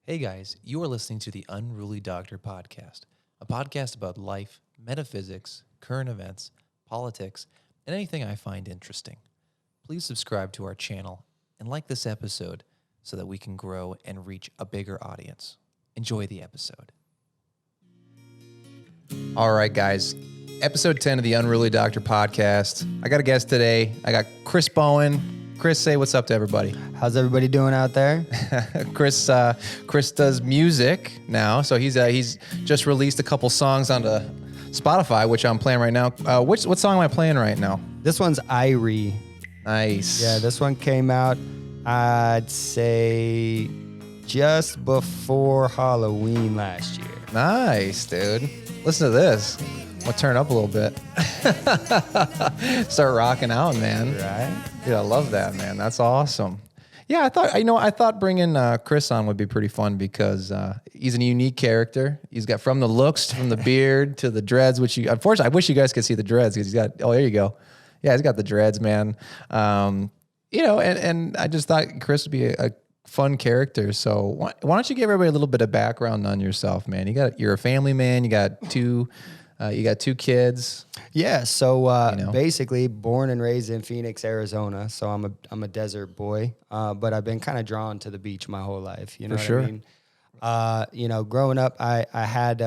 Hey guys, you are listening to the Unruly Doctor podcast, a podcast about life, metaphysics, current events, politics, and anything I find interesting. Please subscribe to our channel and like this episode so that we can grow and reach a bigger audience. Enjoy the episode. All right, guys. Episode 10 of the Unruly Doctor podcast. I got a guest today. I got Chris Bowen. Chris, say what's up to everybody. How's everybody doing out there? Chris does music now, so he's just released a couple songs onto Spotify, which I'm playing right now. What song am I playing right now? This one's Irie. Nice. Yeah, this one came out, I'd say, just before Halloween last year. Nice, dude. Listen to this. I'm gonna turn it up a little bit. Start rocking out, man. Right? Dude, I love that, man. That's awesome. Yeah, I thought bringing Chris on would be pretty fun because he's a unique character. He's got from the looks, from the beard to the dreads, which unfortunately, I wish you guys could see the dreads because he's got, oh, there you go. Yeah, he's got the dreads, man. And I just thought Chris would be a fun character. So why don't you give everybody a little bit of background on yourself, man? You're a family man. You got two kids. Yeah, so basically born and raised in Phoenix, Arizona. So I'm a desert boy, but I've been kind of drawn to the beach my whole life. You know For what sure. I mean? Growing up, I had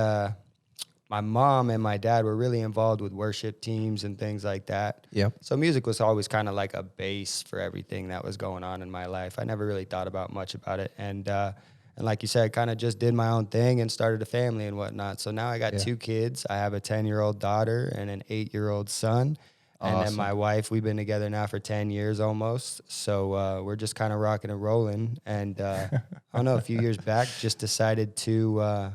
my mom and my dad were really involved with worship teams and things like that. Yep. So music was always kind of like a base for everything that was going on in my life. I never really thought much about it. And like you said, kind of just did my own thing and started a family and whatnot. So now I got two kids. I have a 10-year-old daughter and an 8-year-old son. Awesome. And then my wife, we've been together now for 10 years almost. So we're just kind of rocking and rolling. And I don't know, a few years back, just decided to,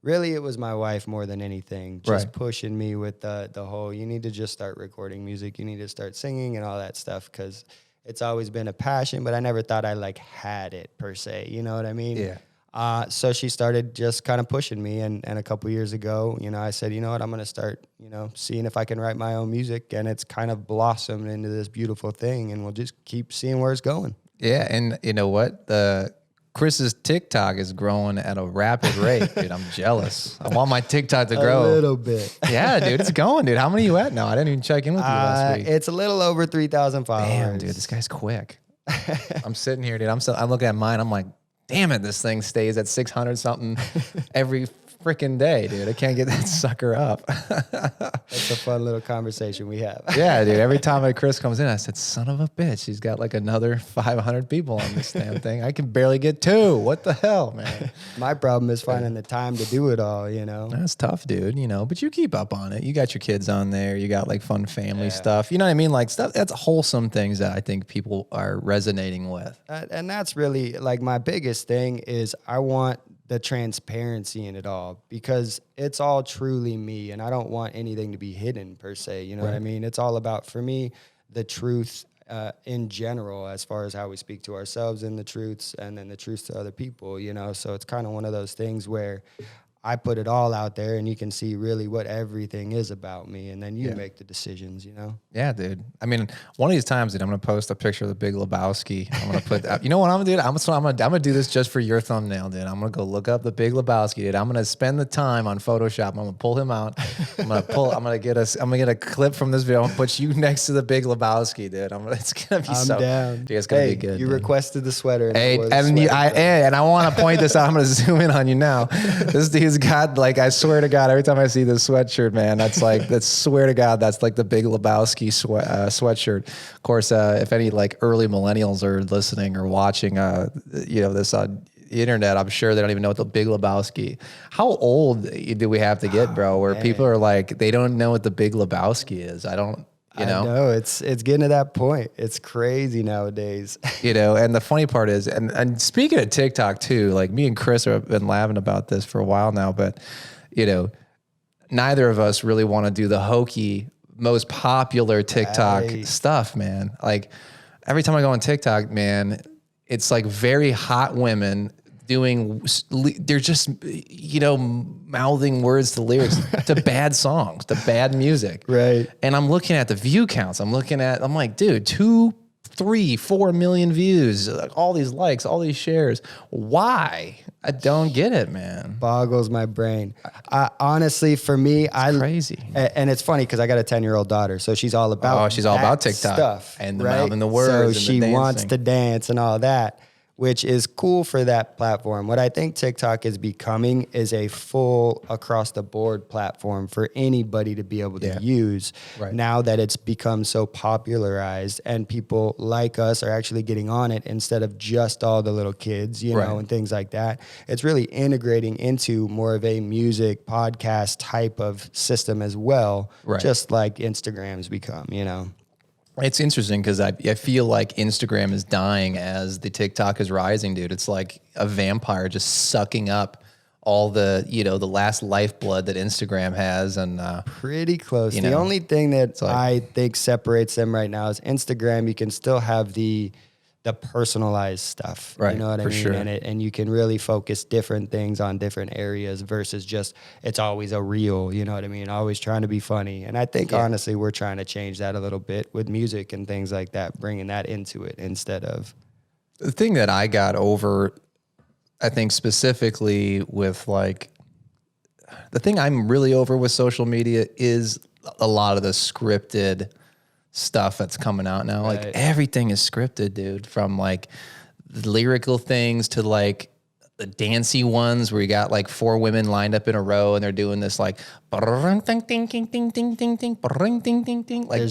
really it was my wife more than anything, just pushing me with the whole, you need to just start recording music. You need to start singing and all that stuff because it's always been a passion, but I never thought I had it per se. You know what I mean? Yeah. So she started just kind of pushing me. And a couple years ago, I said, you know what, I'm going to start, seeing if I can write my own music. And it's kind of blossomed into this beautiful thing. And we'll just keep seeing where it's going. Yeah. And you know what? Chris's TikTok is growing at a rapid rate, dude. I'm jealous. I want my TikTok to grow. A little bit. Yeah, dude, it's going, dude. How many are you at now? I didn't even check in with you last week. It's a little over 3,000 followers. Damn, dude, this guy's quick. I'm sitting here, dude. I'm looking at mine. I'm like, damn it, this thing stays at 600 something every freaking day, dude. I can't get that sucker up. That's a fun little conversation we have. Yeah, dude. Every time Chris comes in, I said, son of a bitch, he's got like another 500 people on this damn thing. I can barely get 2. What the hell, man? My problem is finding the time to do it all, That's tough, dude, but you keep up on it. You got your kids on there. You got like fun family stuff. You know what I mean? Like stuff that's wholesome things that I think people are resonating with. And that's really like my biggest thing is I want the transparency in it all because it's all truly me and I don't want anything to be hidden per se. You know what I mean? It's all about, for me, the truth in general as far as how we speak to ourselves and the truths and then the truths to other people, So it's kind of one of those things where I put it all out there and you can see really what everything is about me and then you make the decisions, Yeah, dude. I mean, one of these times, dude, I'm going to post a picture of the Big Lebowski. I'm going to put, you know what I'm going to do? I'm going to do this just for your thumbnail, dude. I'm going to go look up the Big Lebowski, dude. I'm going to spend the time on Photoshop. I'm going to pull him out. I'm going to get a clip from this video and put you next to the Big Lebowski, dude. It's going to be I'm down. Dude, it's going to be good. You dude. requested the sweater. Hey, and I want to point this out. I'm going to zoom in on you now. This dude's got I swear to God, every time I see this sweatshirt, man, swear to God, that's like the Big Lebowski sweatshirt. Of course, if any early millennials are listening or watching, this on the internet, I'm sure they don't even know what the Big Lebowski. How old do we have to get, bro? Where people are like, they don't know what the Big Lebowski is. I don't. I know it's getting to that point. It's crazy nowadays. And the funny part is, and speaking of TikTok too, like me and Chris have been laughing about this for a while now, but neither of us really want to do the hokey, most popular TikTok stuff, man. Like every time I go on TikTok, man, it's like very hot women they're just, mouthing words to lyrics to bad songs, to bad music. Right. And I'm looking at the view counts. I'm like, dude, 2 3-4 million views, like all these likes, all these shares. Why? I don't get it, man. Boggles my brain. Honestly, for me, Crazy. And it's funny because I got a 10-year-old daughter, so she's all about she's all about TikTok stuff and the right? mouthing the words. So and she the wants dancing. to dance and all that, which is cool for that platform. What I think TikTok is becoming is a full across the board platform for anybody to be able to use. Right. Now that it's become so popularized and people like us are actually getting on it instead of just all the little kids, you know, and things like that. It's really integrating into more of a music podcast type of system as well, just like Instagram's become, you know. It's interesting because I feel like Instagram is dying as the TikTok is rising, dude. It's like a vampire just sucking up all the, you know, the last lifeblood that Instagram has. And pretty close. The only thing that I think separates them right now is Instagram. You can still have the personalized stuff, you know what I mean? Sure. And you can really focus different things on different areas versus just, it's always a reel, you know what I mean? Always trying to be funny. And I think honestly, we're trying to change that a little bit with music and things like that, bringing that into it instead of. The thing that I got over, I think specifically with like, the thing I'm really over with social media is a lot of the scripted stuff that's coming out now. Like everything is scripted, dude, from like lyrical things to like the dancey ones where you got like 4 women lined up in a row and they're doing this like like there's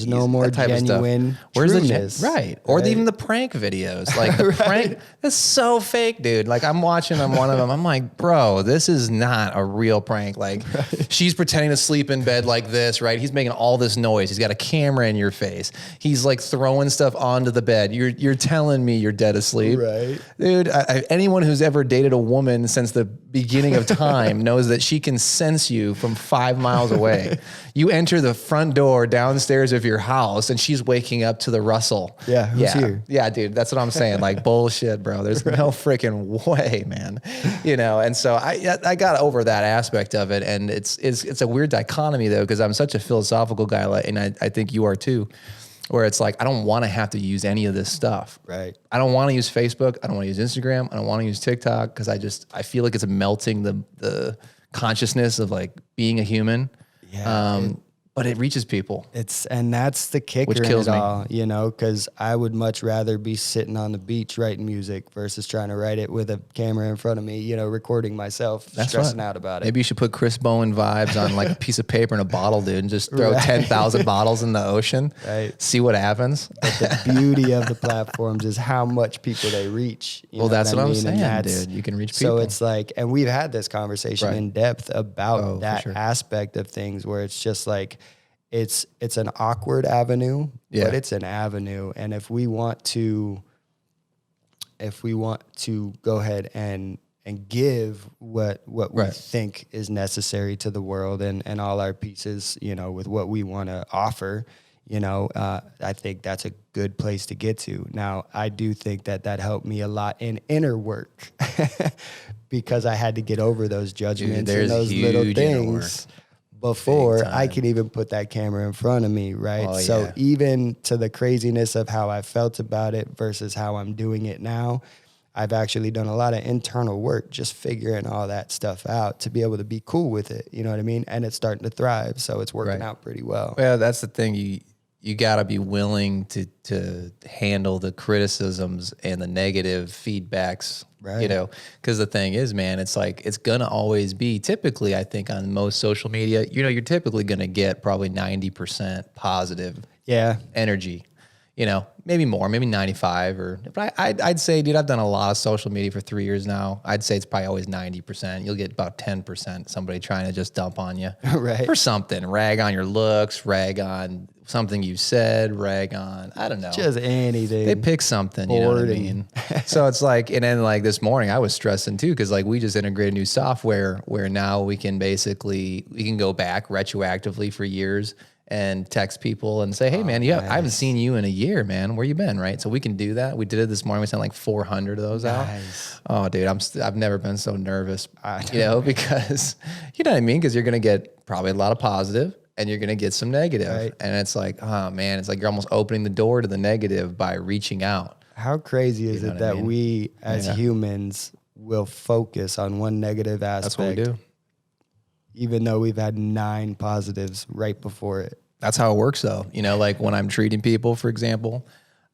no more genuine Where's trueness. Or even the prank videos, like the prank that's so fake, dude. Like I'm watching one of them, I'm like, bro, this is not a real prank. Like she's pretending to sleep in bed like this, right? He's making all this noise, he's got a camera in your face, he's like throwing stuff onto the bed. You're telling me you're dead asleep, right? Dude, anyone who's ever dated a woman since the beginning of time knows that she can sense you from 5 miles away. You enter the front door downstairs of your house and she's waking up to the rustle. Yeah, who's here? Yeah, dude, that's what I'm saying. Like bullshit, bro. There's no freaking way, man. You know, and so I got over that aspect of it, and it's a weird dichotomy though, because I'm such a philosophical guy, and I think you are too. Where it's like, I don't want to have to use any of this stuff. Right. I don't want to use Facebook. I don't want to use Instagram. I don't want to use TikTok because I feel like it's melting the consciousness of like being a human. Yeah. But it reaches people. And that's the kicker Which kills in it me. all, you know, because I would much rather be sitting on the beach writing music versus trying to write it with a camera in front of me, you know, recording myself, stressing out about it. Maybe you should put Chris Bowen vibes on like a piece of paper and a bottle, dude, and just throw 10,000 bottles in the ocean. Right. See what happens. But the beauty of the platforms is how much people they reach. Well, that's what I'm saying, dude. You can reach people. So it's like, and we've had this conversation in depth about that sure. aspect of things where it's just like, it's an awkward avenue, but it's an avenue. And if we want to go ahead and give what we think is necessary to the world and all our pieces, you know, with what we want to offer, you know, I think that's a good place to get to. Now, I do think that helped me a lot in inner work because I had to get over those judgments and those little things before I could even put that camera in front of me, right? So even to the craziness of how I felt about it versus how I'm doing it now, I've actually done a lot of internal work, just figuring all that stuff out to be able to be cool with it. You know what I mean? And it's starting to thrive. So it's working out pretty well. Well, that's the thing. You got to be willing to handle the criticisms and the negative feedbacks, you know, because the thing is, man, it's like, it's going to always be typically, I think on most social media, you know, you're typically going to get probably 90% positive energy, you know, maybe more, maybe 95 but I'd say, dude, I've done a lot of social media for 3 years now. I'd say it's probably always 90%. You'll get about 10% somebody trying to just dump on you for something, rag on your looks, rag on something you said, rag on, I don't know. Just anything. They pick something, you know what I mean? So it's like, and then like this morning I was stressing too, because like we just integrated new software where now we can go back retroactively for years and text people and say, hey man, I haven't seen you in a year, man. Where you been, right? So we can do that. We did it this morning. We sent like 400 of those out. Oh dude, I've never been so nervous, you know, because you know what I mean? Because you're going to get probably a lot of positive. and you're going to get some negative. Right. And it's like, oh man, it's like you're almost opening the door to the negative by reaching out. How crazy is it that we as humans will focus on one negative aspect? That's what we do. Even though we've had 9 positives right before it. That's how it works though. You know, like when I'm treating people, for example,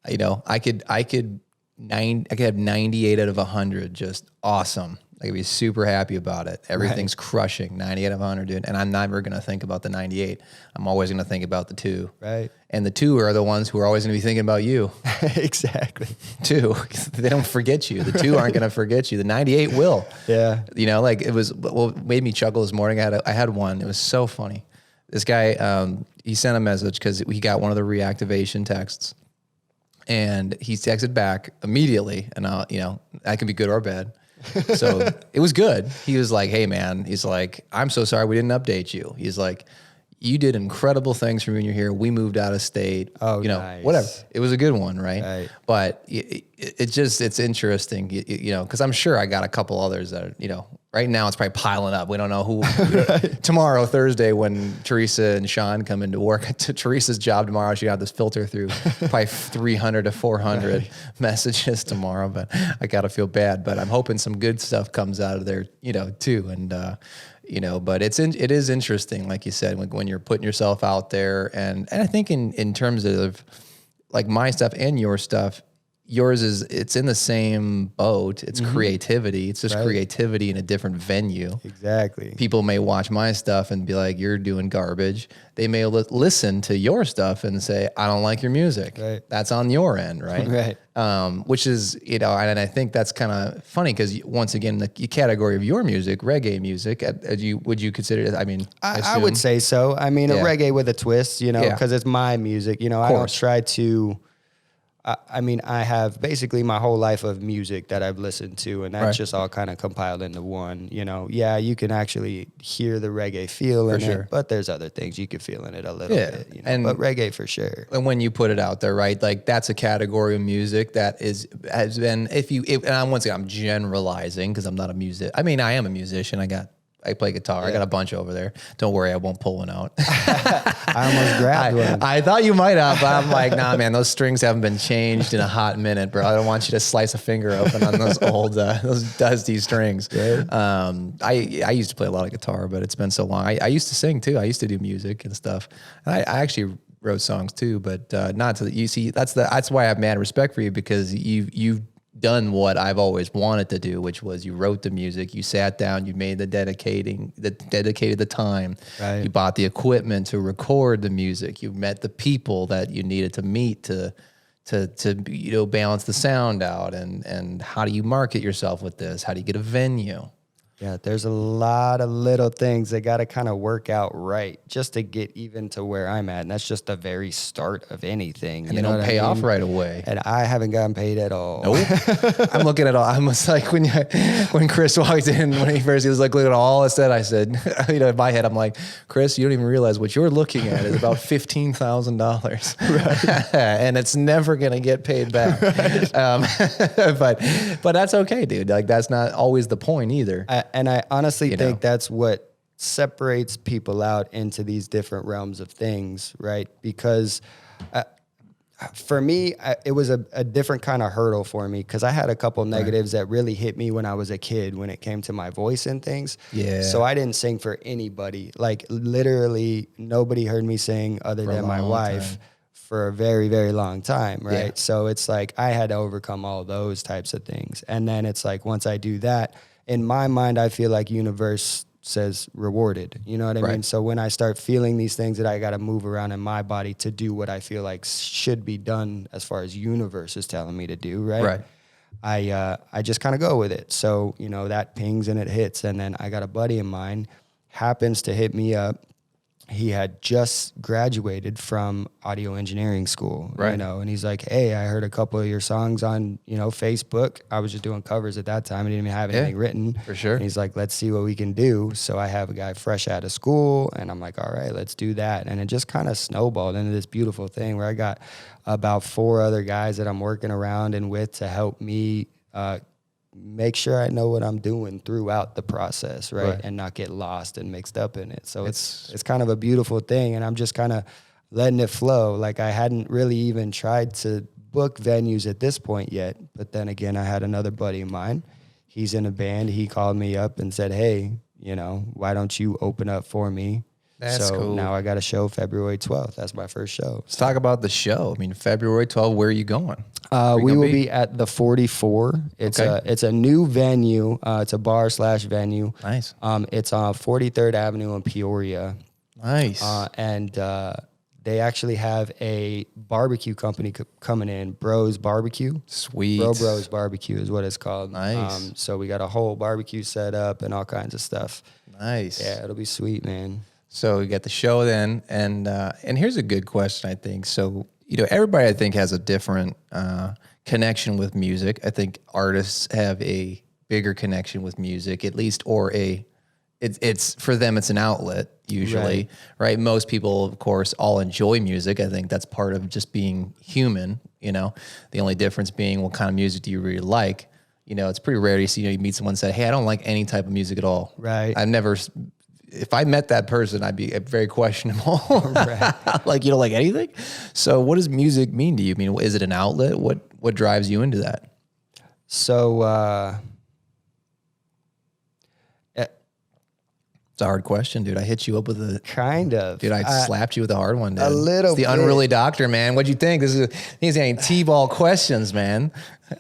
you know, I could have 98 out of 100, just awesome. I could be super happy about it. Everything's crushing, 98 out of 100, dude. And I'm never going to think about the 98. I'm always going to think about the 2. Right. And the 2 are the ones who are always going to be thinking about you. Exactly. 2, they don't forget you. The 2 aren't going to forget you. The 98 will. Yeah. You know, like it was, what made me chuckle this morning, I had one. It was so funny. This guy, he sent a message because he got one of the reactivation texts. And he texted back immediately. And, you know, that can be good or bad. So it was good. He was like, hey man, he's like, I'm so sorry we didn't update you. He's like, you did incredible things for me when you're here. We moved out of state. Oh, you know, nice. whatever. It was a good one, right? But it's interesting, you know, because I'm sure I got a couple others that are, you know, right now it's probably piling up. We don't know who. Tomorrow, Thursday, when Teresa and Sean come into work, Teresa's job tomorrow, she got this filter through probably 300 to 400 messages tomorrow. But I gotta feel bad. But I'm hoping some good stuff comes out of there, you know, too. And you know, but it is interesting, like you said, when you're putting yourself out there, and I think in terms of like my stuff and your stuff. Yours it's in the same boat. It's creativity. It's just creativity in a different venue. Exactly. People may watch my stuff and be like, you're doing garbage. They may listen to your stuff and say, I don't like your music. Right. That's on your end, right? Right. Which is, you know, and I think that's kind of funny because once again, the category of your music, reggae music, would you consider it? I mean, I would say so. I mean, a reggae with a twist, you know, because it's my music. You know, I don't try to... I mean, I have basically my whole life of music that I've listened to, and that's just all kind of compiled into one, you know. Yeah, you can actually hear the reggae feel in it, but there's other things you could feel in it a little bit, you know, but reggae for sure. And when you put it out there, right, like that's a category of music that has been, once again, I'm generalizing because I'm not a I mean, I am a musician. I play guitar. I got a bunch over there. Don't worry, I won't pull one out. I almost grabbed one. I thought you might have, but I'm like, nah, man, those strings haven't been changed in a hot minute, bro. I don't want you to slice a finger open on those old, those dusty strings. I used to play a lot of guitar, but it's been so long. I used to sing too. I used to do music and stuff. And I actually wrote songs too, but not to the, you see, that's why I have mad respect for you, because you've done what I've always wanted to do, which was you wrote the music, you sat down, you made dedicated the time, you bought the equipment to record the music, you met the people that you needed to meet to you know, balance the sound out, and how do you market yourself with this? How do you get a venue? Yeah, there's a lot of little things that got to kind of work out right just to get even to where I'm at. And that's just the very start of anything. And they don't pay off right away. And I haven't gotten paid at all. Nope. I'm looking at all. I was like, when Chris walked in, he was like, look at all I said. I said, you know, in my head, I'm like, Chris, you don't even realize what you're looking at is about $15,000. And it's never going to get paid back. But that's okay, dude. Like, that's not always the point either. And I honestly think that's what separates people out into these different realms of things, right? Because for me, it was a different kind of hurdle for me, because I had a couple negatives that really hit me when I was a kid when it came to my voice and things. Yeah. So I didn't sing for anybody. Like, literally nobody heard me sing other than my wife for a very, very long time, right? Yeah. So it's like I had to overcome all those types of things. And then it's like once I do that, in my mind, I feel like universe says rewarded. You know what I mean? So when I start feeling these things that I got to move around in my body to do what I feel like should be done as far as universe is telling me to do, right? I just kind of go with it. So, you know, that pings and it hits. And then I got a buddy of mine happens to hit me up. He had just graduated from audio engineering school, you know, and he's like, hey, I heard a couple of your songs on, you know, Facebook. I was just doing covers at that time. I didn't even have anything written. For sure. And he's like, let's see what we can do. So I have a guy fresh out of school, and I'm like, all right, let's do that. And it just kind of snowballed into this beautiful thing where I got about 4 other guys that I'm working around and with to help me make sure I know what I'm doing throughout the process, right? And not get lost and mixed up in it. So it's kind of a beautiful thing, and I'm just kind of letting it flow. Like I hadn't really even tried to book venues at this point yet, but then again, I had another buddy of mine. He's in a band. He called me up and said, "Hey, you know, why don't you open up for me?" That's so cool. Now I got a show February 12th. That's my first show. Let's talk about the show. I mean, February 12th, where are you going? We will be at the 44. It's a new venue. It's a bar/venue. Nice. It's on 43rd Avenue in Peoria. Nice. And they actually have a barbecue company coming in, Bros Barbecue. Sweet. Bros Barbecue is what it's called. Nice. So we got a whole barbecue set up and all kinds of stuff. Nice. Yeah, it'll be sweet, man. So we got the show then, and here's a good question, I think. So, you know, everybody, I think, has a different connection with music. I think artists have a bigger connection with music, at least, or it's for them, it's an outlet usually, right? Most people, of course, all enjoy music. I think that's part of just being human, you know. The only difference being what kind of music do you really like? You know, it's pretty rare to see, you meet someone say, "Hey, I don't like any type of music at all." Right. I've never... If I met that person, I'd be very questionable. Like, you don't like anything? So what does music mean to you? I mean, is it an outlet? What drives you into that? So It's a hard question, dude. I hit you up with a... kind of. Dude, I slapped you with a hard one, dude. A little It's the bit. Unruly Doctor, man. What'd you think? These ain't T-ball questions, man.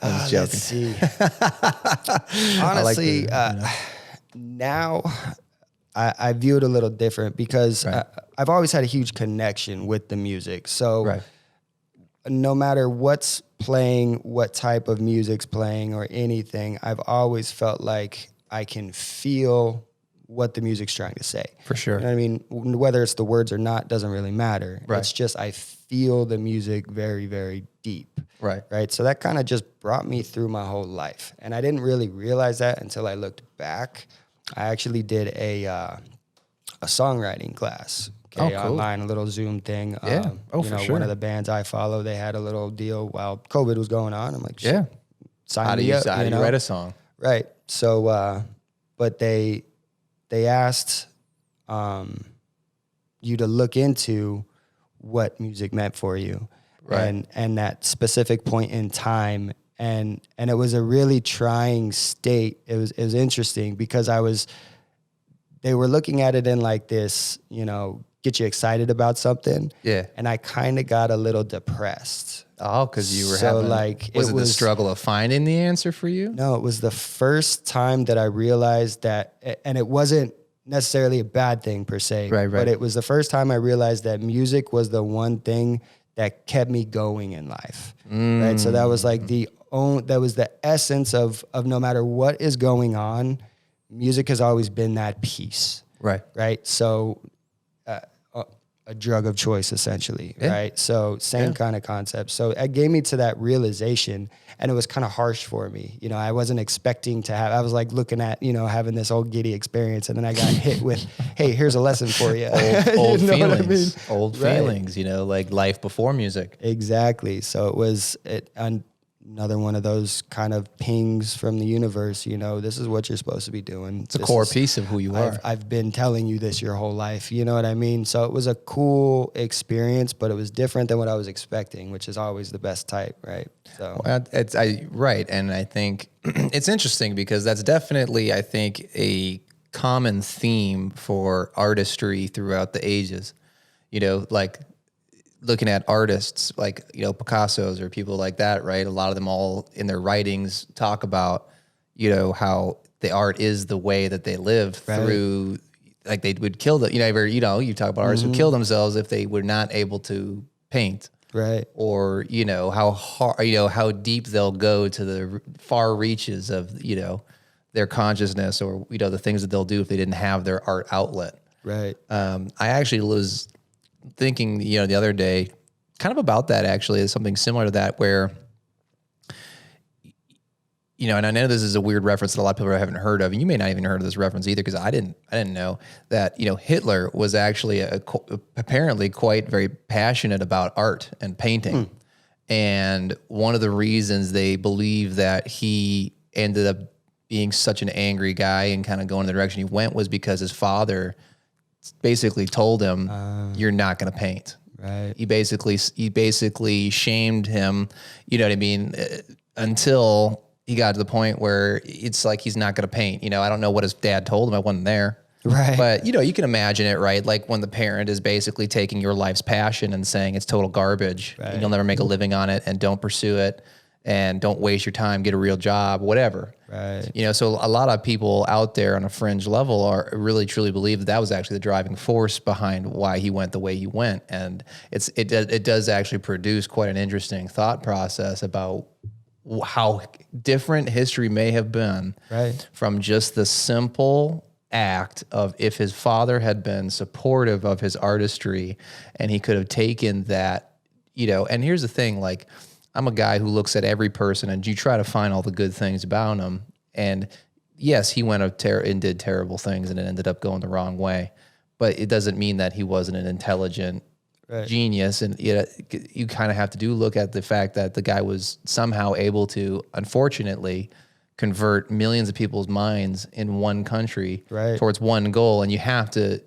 I was joking. Let's see. Honestly, now... I view it a little different because I've always had a huge connection with the music. So no matter what's playing, what type of music's playing or anything, I've always felt like I can feel what the music's trying to say. For sure. You know what I mean? Whether it's the words or not doesn't really matter. Right. It's just I feel the music very, very deep. Right. Right. So that kind of just brought me through my whole life. And I didn't really realize that until I looked back. I actually did a songwriting class, cool. online, a little Zoom thing. Yeah. For sure. One of the bands I follow, they had a little deal while COVID was going on. I'm like, shit, Yeah. sign me up. How do you write a song? Right. So, but they asked you to look into what music meant for you, Right. and that specific point in time. And it was a really trying state. It was interesting because they were looking at it in like this, you know, get you excited about something. Yeah. And I kind of got a little depressed. Oh, because you were So, having... like, was it it the was- struggle of finding the answer for you? No, it was the first time that I realized that, and it wasn't necessarily a bad thing per se, Right. but it was the first time I realized that music was the one thing that kept me going in life. Right. So that was like that was the essence of no matter what is going on, music has always been that piece. Right. Right. So a drug of choice, essentially. Yeah. Right. So same kind of concept. So it gave me to that realization, and it was kind of harsh for me. You know, I wasn't expecting to have, I was like looking at, you know, having this old giddy experience, and then I got hit with, hey, here's a lesson for you. Old You know feelings. what I mean? Old Right. feelings, you know, like life before music. Exactly. So it was another one of those kind of pings from the universe. You know, this is what you're supposed to be doing. It's a core piece of who you are. I've been telling you this your whole life. You know what I mean? So it was a cool experience, but it was different than what I was expecting, which is always the best type, right? So Well, right. And I think it's interesting because that's definitely, I think, a common theme for artistry throughout the ages. You know, like looking at artists like, you know, Picasso's or people like that, right? A lot of them all in their writings talk about, you know, how the art is the way that they live through, like they would kill the, you talk about artists who kill themselves if they were not able to paint. right. Or, you know, how hard, you know, how deep they'll go to the far reaches of, you know, their consciousness, or, you know, the things that they'll do if they didn't have their art outlet. Right. I actually was thinking, you know, the other day, kind of about that actually, is something similar to that where, you know, and I know this is a weird reference that a lot of people haven't heard of, and you may not even heard of this reference either, because I didn't know that, you know, Hitler was actually apparently quite very passionate about art and painting. And one of the reasons they believe that he ended up being such an angry guy and kind of going the direction he went was because his father basically told him, you're not going to paint. Right. He basically shamed him, you know what I mean? Until he got to the point where it's like, he's not going to paint. You know, I don't know what his dad told him. I wasn't there. Right. But, you know, you can imagine it, right? Like when the parent is basically taking your life's passion and saying it's total garbage and you'll never make a living on it and don't pursue it and don't waste your time, get a real job, whatever. Right. You know, so a lot of people out there on a fringe level are really truly believe that that was actually the driving force behind why he went the way he went. And it does actually produce quite an interesting thought process about how different history may have been from just the simple act of if his father had been supportive of his artistry and he could have taken that, you know, and here's the thing, like, I'm a guy who looks at every person and you try to find all the good things about him. And yes, he went and did terrible things and it ended up going the wrong way, but it doesn't mean that he wasn't an intelligent genius. And you kind of have to look at the fact that the guy was somehow able to, unfortunately, convert millions of people's minds in one country towards one goal. And you have to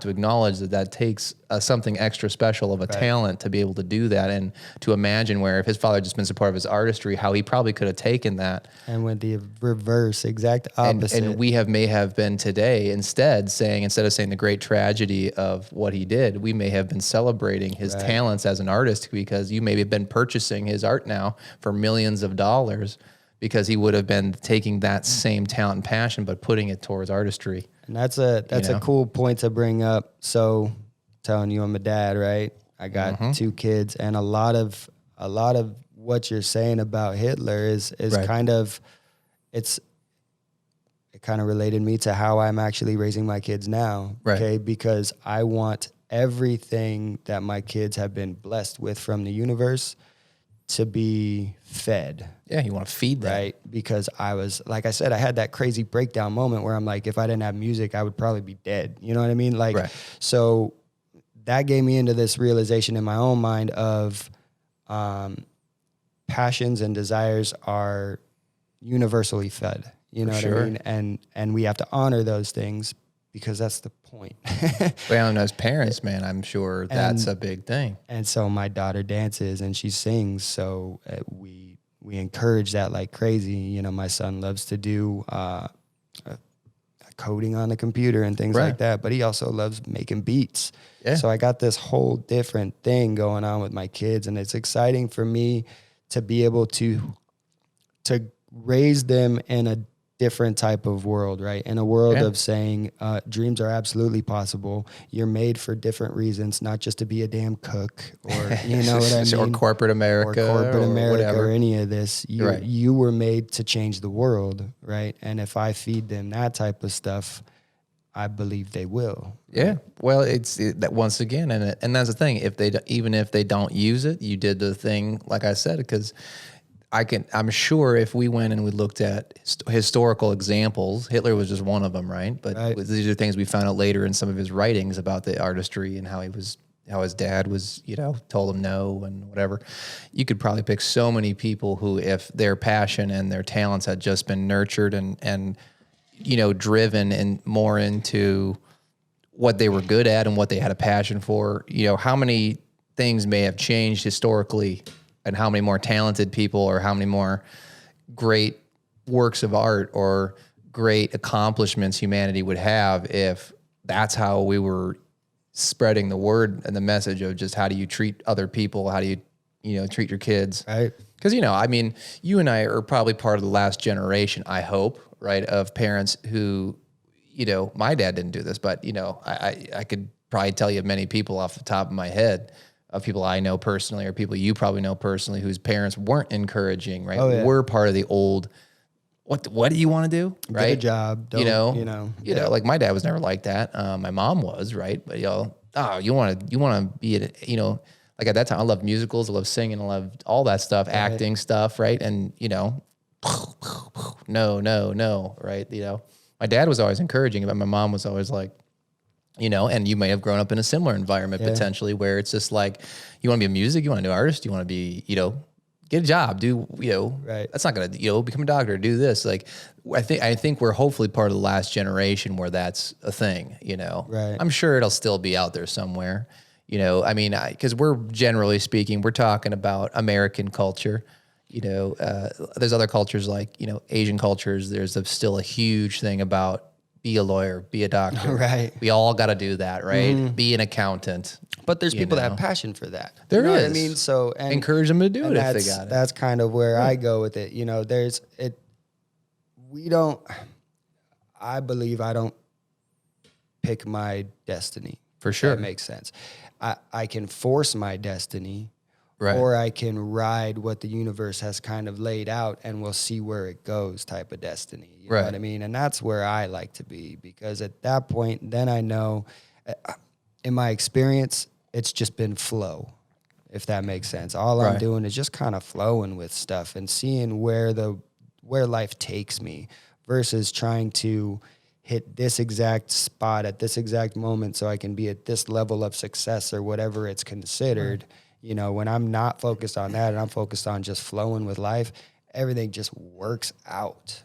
acknowledge that takes something extra special of a talent to be able to do that. And to imagine where if his father had just been supportive of his artistry, how he probably could have taken that and went the reverse, exact opposite. And we may have been today instead of saying the great tragedy of what he did, we may have been celebrating his talents as an artist, because you may have been purchasing his art now for millions of dollars, because he would have been taking that same talent and passion, but putting it towards artistry. And that's a cool point to bring up. So telling you I'm a dad, right? I got 2 kids, and a lot of what you're saying about Hitler is kind of, it kind of related me to how I'm actually raising my kids now. Okay. Because I want everything that my kids have been blessed with from the universe to be fed. Yeah, you want to feed that. Right? Because I was, like I said, I had that crazy breakdown moment where I'm like, if I didn't have music, I would probably be dead. You know what I mean? Like, so that gave me into this realization in my own mind of passions and desires are universally fed. You know what I mean? And we have to honor those things, because that's the point. Well, and as parents, man, I'm sure that's a big thing. And so my daughter dances and she sings, so we encourage that like crazy. You know, my son loves to do coding on the computer and things like that, but he also loves making beats. Yeah. So I got this whole different thing going on with my kids, and it's exciting for me to be able to raise them in a different type of world, right? In a world of saying dreams are absolutely possible. You're made for different reasons, not just to be a damn cook, or you know what I mean? Or corporate America, or any of this. You were made to change the world, right? And if I feed them that type of stuff, I believe they will. Yeah. Well, that once again, and that's the thing. Even if they don't use it, you did the thing, like I said, because I'm sure if we went and we looked at historical examples, Hitler was just one of them, right? But these are things we found out later in some of his writings about the artistry and how his dad was, you know, told him no and whatever. You could probably pick so many people who, if their passion and their talents had just been nurtured and you know, driven and more into what they were good at and what they had a passion for, you know, how many things may have changed historically, and how many more talented people or how many more great works of art or great accomplishments humanity would have if that's how we were spreading the word and the message of just how do you treat other people, how do you treat your kids. Right. Because, you know, I mean, you and I are probably part of the last generation, I hope, right, of parents who, you know, my dad didn't do this, but, you know, I could probably tell you many people off the top of my head of people I know personally or people you probably know personally whose parents weren't encouraging, right? Oh, yeah. We're part of the old, what do you want to do? Right? Get a job. You know, like my dad was never like that. My mom was, right? But, you know, you want to be, you know, like at that time, I loved musicals, I loved singing, I loved all that stuff, acting stuff, right? And, you know, no, right? You know, my dad was always encouraging, but my mom was always like, you know, and you may have grown up in a similar environment potentially where it's just like, you want to be a music, you want to be an artist, you want to be, you know, get a job, do, Right. that's not going to, become a doctor, do this. Like, I think we're hopefully part of the last generation where that's a thing, Right. I'm sure it'll still be out there somewhere, I mean, cause we're generally speaking, we're talking about American culture, there's other cultures like, Asian cultures. There's still a huge thing about be a lawyer, be a doctor. Right. We all got to do that, right? Be an accountant. But there's people that have passion for that. There you know is. what I mean? So and encourage them to do it if they that's got it. that's kind of where I go with it. There's it. We don't. I believe I don't pick my destiny. For if sure. that makes sense. I can force my destiny, Right. or I can ride what the universe has kind of laid out, and we'll see where it goes. Type of destiny. You know what I mean? And that's where I like to be, because at that point, then I know, in my experience, it's just been flow, if that makes sense. All I'm doing is just kind of flowing with stuff and seeing where life takes me, versus trying to hit this exact spot at this exact moment so I can be at this level of success or whatever it's considered. When I'm not focused on that and I'm focused on just flowing with life, everything just works out,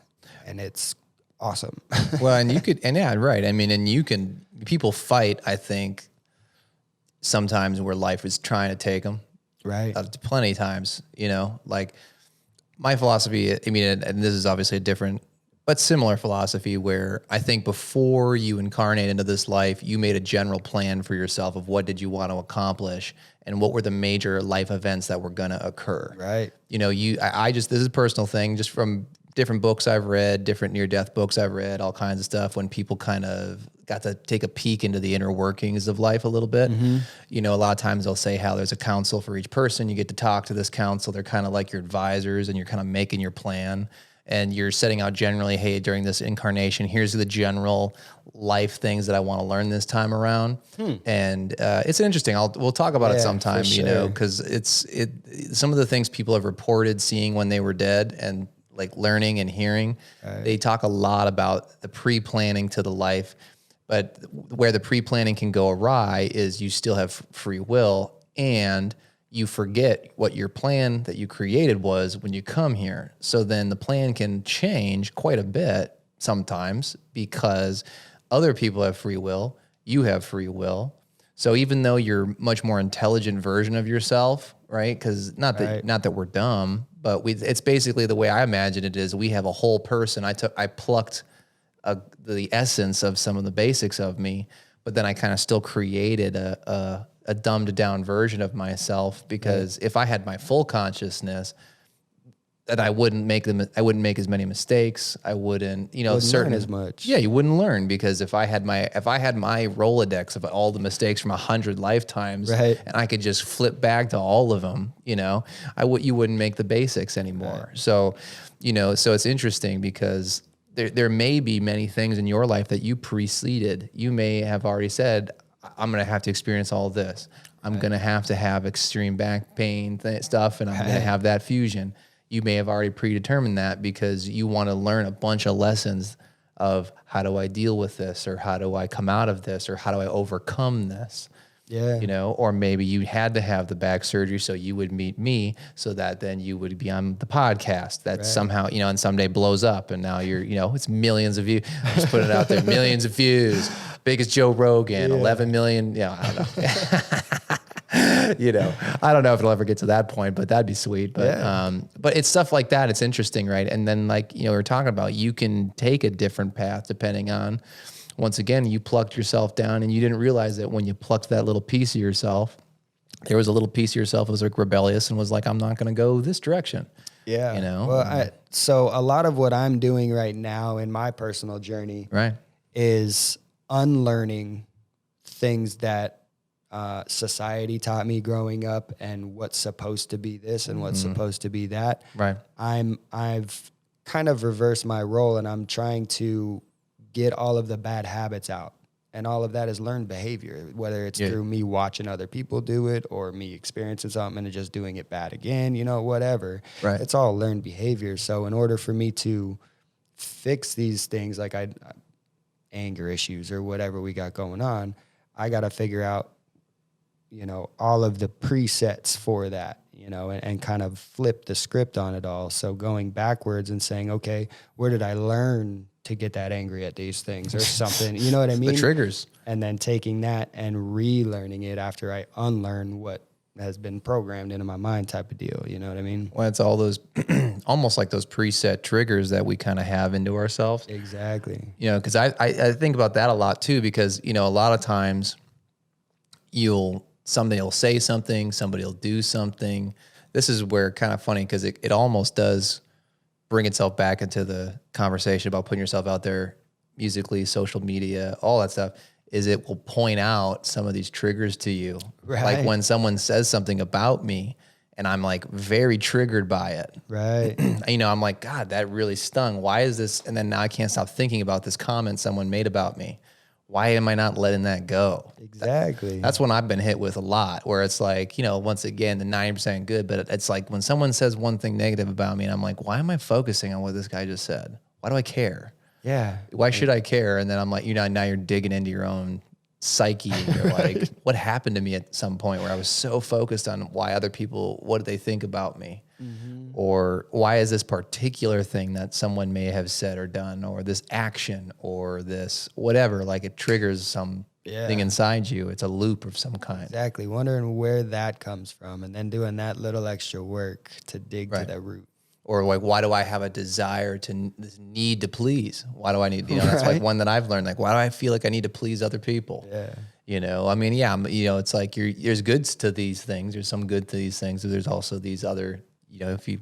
and it's awesome. Well, right. I mean, and people fight, I think, sometimes where life is trying to take them. Right. Plenty of times, like my philosophy, I mean, and this is obviously a different, but similar philosophy, where I think before you incarnate into this life, you made a general plan for yourself of what did you want to accomplish and what were the major life events that were going to occur. Right. This is a personal thing, just from different books I've read, different near-death books I've read, all kinds of stuff, when people kind of got to take a peek into the inner workings of life a little bit. A lot of times they'll say how there's a council for each person. You get to talk to this council. They're kind of like your advisors, and you're kind of making your plan. And you're setting out generally, hey, during this incarnation, here's the general life things that I want to learn this time around. And it's interesting. We'll talk about it sometime, because it's some of the things people have reported seeing when they were dead, and like learning and hearing. They talk a lot about the pre-planning to the life, but where the pre-planning can go awry is you still have free will, and you forget what your plan that you created was when you come here. So then the plan can change quite a bit sometimes, because other people have free will, you have free will. So even though you're much more intelligent version of yourself, right? Because not that we're dumb, but it's basically the way I imagine it is, we have a whole person. I plucked the essence of some of the basics of me, but then I kind of still created a dumbed down version of myself, because if I had my full consciousness, that I wouldn't make as many mistakes. I wouldn't, learn as much. Yeah, you wouldn't learn, because if I had my Rolodex of all the mistakes from 100 lifetimes, and I could just flip back to all of them, you wouldn't make the basics anymore. Right. So it's interesting, because there may be many things in your life that you preceded. You may have already said, I'm going to have to experience all this. I'm going to have extreme back pain stuff, and I'm going to have that fusion. You may have already predetermined that, because you want to learn a bunch of lessons of how do I deal with this, or how do I come out of this, or how do I overcome this? Yeah. Or maybe you had to have the back surgery so you would meet me, so that then you would be on the podcast that somehow, and someday blows up, and now you're, it's millions of views. I'm just putting it out there, millions of views. Biggest Joe Rogan, 11 million. I don't know. I don't know if it'll ever get to that point, but that'd be sweet. But it's stuff like that. It's interesting, right? And then, like, we're talking about, you can take a different path depending on, once again, you plucked yourself down, and you didn't realize that when you plucked that little piece of yourself, there was a little piece of yourself that was like rebellious and was like, I'm not going to go this direction. Yeah. Well, so a lot of what I'm doing right now in my personal journey is unlearning things that society taught me growing up, and what's supposed to be this and what's supposed to be that. Right. I've kind of reversed my role, and I'm trying to get all of the bad habits out. And all of that is learned behavior, whether it's through me watching other people do it, or me experiencing something and just doing it bad again, whatever. Right. It's all learned behavior. So in order for me to fix these things, like anger issues or whatever we got going on, I got to figure out, all of the presets for that, you know, and kind of flip the script on it all. So going backwards and saying, okay, where did I learn to get that angry at these things or something? You know what I mean? The triggers. And then taking that and relearning it after I unlearn what has been programmed into my mind type of deal. You know what I mean? Well, it's all those, almost like those preset triggers that we kind of have into ourselves. Exactly. You know, because I think about that a lot too, because, you know, a lot of times somebody will say something, somebody will do something. This is where kind of funny, because it almost does bring itself back into the conversation about putting yourself out there musically, social media, all that stuff, is it will point out some of these triggers to you. Right. Like when someone says something about me and I'm like very triggered by it. Right. You know, I'm like, God, that really stung. Why is this? And then now I can't stop thinking about this comment someone made about me. Why am I not letting that go? Exactly. That's when I've been hit with a lot, where it's like, you know, once again, the 90% good, but it's like when someone says one thing negative about me and I'm like, why am I focusing on what this guy just said? Why do I care? Yeah. Why should I care? And then I'm like, you know, now you're digging into your own psyche and you're like, what happened to me at some point where I was so focused on why other people, what do they think about me? Mm-hmm. Or why is this particular thing that someone may have said or done, or this action or this whatever, like it triggers something inside you. It's a loop of some kind. Exactly. Wondering where that comes from and then doing that little extra work to dig to the root. Or like, why do I have a desire this need to please? Why do I need, you know, that's like one that I've learned. Like, why do I feel like I need to please other people? Yeah. You know, I mean, yeah, you know, it's like there's goods to these things. There's some good to these things. But there's also these other, you know, if you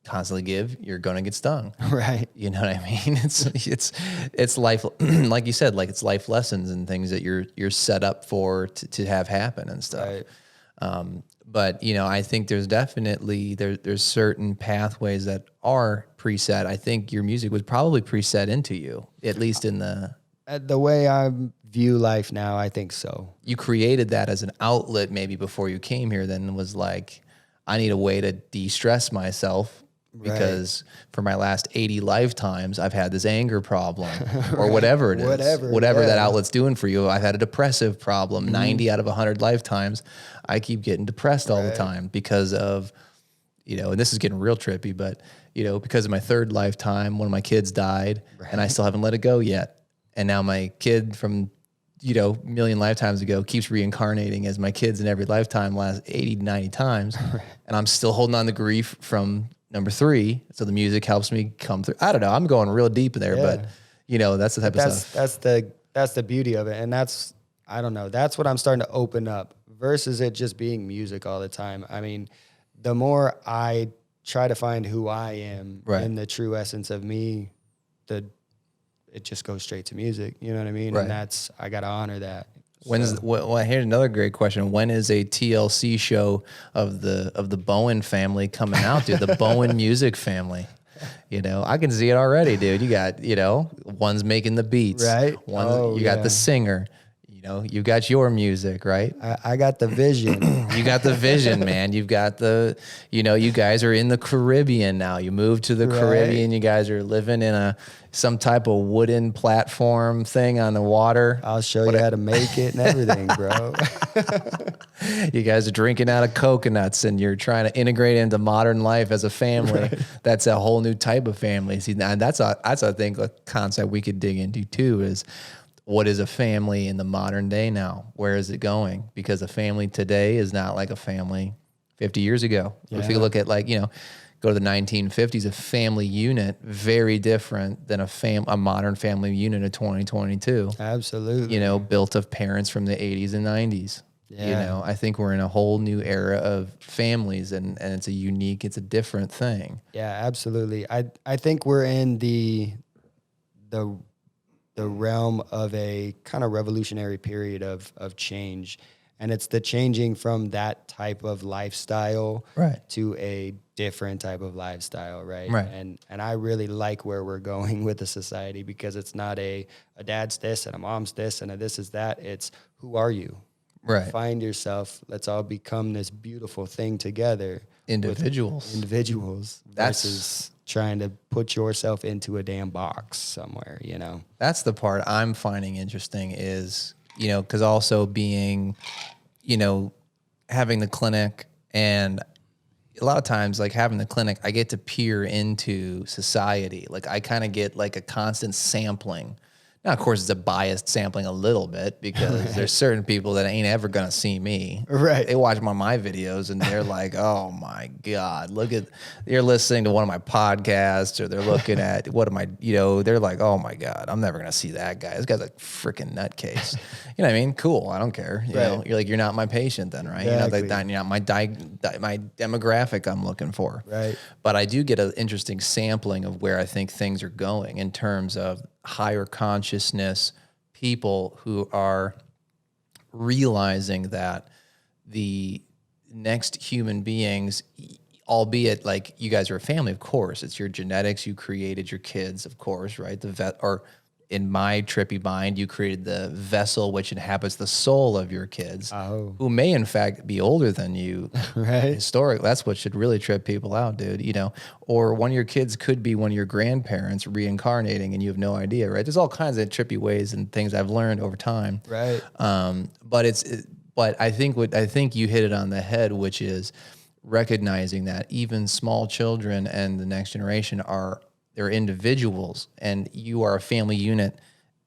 constantly give, you're going to get stung. Right. You know what I mean? It's life, like you said, like it's life lessons and things that you're set up for to have happen and stuff. Right. But, you know, I think there's definitely, there's certain pathways that are preset. I think your music was probably preset into you, at least in the way I view life now, I think so. You created that as an outlet maybe before you came here, then was like, I need a way to de-stress myself because for my last 80 lifetimes, I've had this anger problem or whatever it is. Whatever that outlet's doing for you. I've had a depressive problem. 90 out of 100 lifetimes, I keep getting depressed all the time because of, you know, and this is getting real trippy, but, you know, because of my third lifetime, one of my kids died and I still haven't let it go yet. And now my kid from, you know, a million lifetimes ago keeps reincarnating as my kids in every lifetime last 80 to 90 times. And I'm still holding on to grief from number 3. So the music helps me come through. I don't know. I'm going real deep in there, but you know, that's the type of stuff. That's the beauty of it. And that's, I don't know, that's what I'm starting to open up versus it just being music all the time. I mean, the more I try to find who I am in the true essence of me, it just goes straight to music. You know what I mean? And that's, I got to honor that. Well, here's another great question. When is a TLC show of the Bowen family coming out, dude? The Bowen music family. You know, I can see it already, dude. You got, you know, one's making the beats. Right. You got the singer. You know, you got your music, right? I got the vision. You got the vision, man. You've got you know, you guys are in the Caribbean now. You moved to the Caribbean. You guys are living in some type of wooden platform thing on the water. I'll show you how to make it and everything, bro. You guys are drinking out of coconuts and you're trying to integrate into modern life as a family. That's a whole new type of family. See, and that's I think a concept we could dig into too is, what is a family in the modern day now? Where is it going? Because a family today is not like a family 50 years ago. Yeah. If you look at, like, you know, go to the 1950s, a family unit, very different than a modern family unit of 2022. Absolutely. You know, built of parents from the 80s and 90s. Yeah. You know, I think we're in a whole new era of families and it's a different thing. Yeah, absolutely. I think we're in the realm of a kind of revolutionary period of change. And it's the changing from that type of lifestyle to a different type of lifestyle, right? And I really like where we're going with the society, because it's not a dad's this and a mom's this and a this is that. It's, who are you? Right. Find yourself. Let's all become this beautiful thing together. Individuals versus trying to put yourself into a damn box somewhere, you know? That's the part I'm finding interesting is, you know, because also being, you know, having the clinic and a lot of times, like having the clinic, I get to peer into society. Like I kind of get like a constant sampling. Now, of course, it's a biased sampling a little bit because there's certain people that ain't ever gonna see me. Right. They watch one of my videos and they're like, "Oh my God, look at!" They're listening to one of my podcasts or they're looking at what am I? They're like, "Oh my God, I'm never gonna see that guy. This guy's a freaking nutcase." You know what I mean? Cool. I don't care. You know, you're like, you're not my patient then, right? Exactly. You're not my demographic I'm looking for. Right. But I do get an interesting sampling of where I think things are going in terms of higher consciousness people who are realizing that the next human beings, albeit like you guys are a family, of course, it's your genetics, you created your kids, of course, right? Or in my trippy mind, you created the vessel which inhabits the soul of your kids, who may in fact be older than you. Right. Historic. That's what should really trip people out, dude. Or one of your kids could be one of your grandparents reincarnating, and you have no idea, right? There's all kinds of trippy ways and things I've learned over time. Right. But I think you hit it on the head, which is recognizing that even small children and the next generation they're individuals, and you are a family unit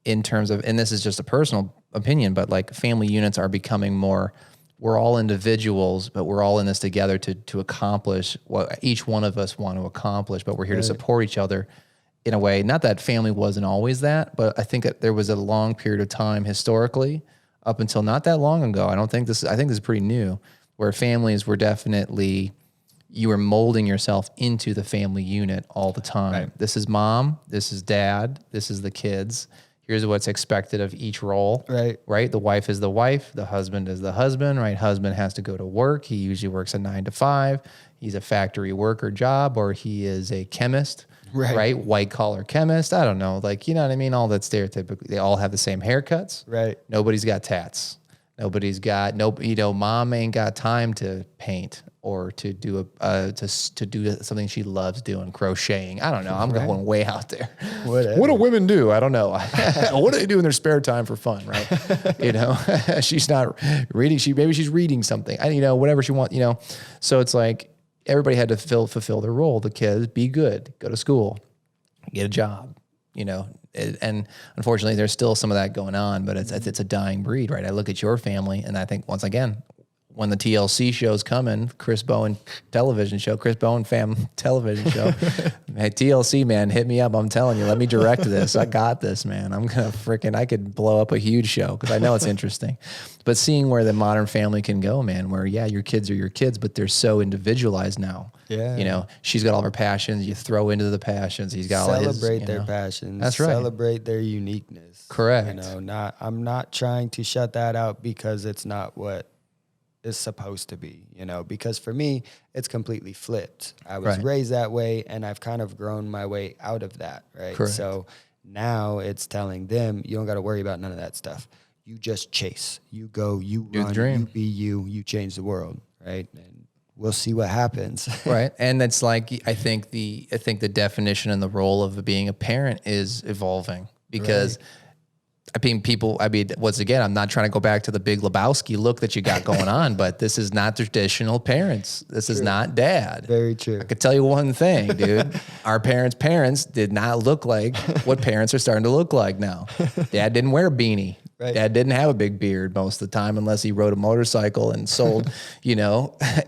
in terms of, and this is just a personal opinion, but like family units are becoming more, we're all individuals, but we're all in this together to accomplish what each one of us want to accomplish, but we're here to support each other in a way. Not that family wasn't always that, but I think that there was a long period of time historically, up until not that long ago. I think this is pretty new, where families were definitely, you were molding yourself into the family unit all the time. Right. This is mom, this is dad, this is the kids. Here's what's expected of each role. Right. The wife is the wife, the husband is the husband, right? Husband has to go to work. He usually works a 9 to 5. He's a factory worker job, or he is a chemist, right? White collar chemist. I don't know. Like, you know what I mean? All that stereotypically, they all have the same haircuts. Right. Nobody's got tats. Nobody's got mom ain't got time to paint or to do to do something she loves doing, crocheting. I don't know. I'm going way out there. Whatever. What do women do? I don't know. What do they do in their spare time for fun, right? She's not reading. Maybe she's reading something. Whatever she wants. So it's like everybody had to fulfill their role. The kids, be good, go to school, get a job. And unfortunately, there's still some of that going on, but it's a dying breed, right? I look at your family, and I think once again, when the TLC show's coming, Chris Bowen fam television show, hey, TLC man, hit me up. I'm telling you, let me direct this. I got this, man. I could blow up a huge show because I know it's interesting. But seeing where the modern family can go, man, where your kids are your kids, but they're so individualized now. Yeah. She's got all her passions. You throw into the passions. He's got all his. Celebrate their passions. That's right. Celebrate their uniqueness. Correct. I'm not trying to shut that out because it's not what is supposed to be, because for me, it's completely flipped. I was raised that way, and I've kind of grown my way out of that, right? Correct. So now it's telling them, you don't got to worry about none of that stuff. You just chase. You go, you do run, the dream. You be you change the world, right? And we'll see what happens. Right. And that's like, I think the definition and the role of being a parent is evolving because once again, I'm not trying to go back to the Big Lebowski look that you got going on, but this is not traditional parents. This is not dad. Very true. I could tell you one thing, dude. Our parents did not look like what parents are starting to look like now. Dad didn't wear a beanie. Right. Dad didn't have a big beard most of the time unless he rode a motorcycle and sold,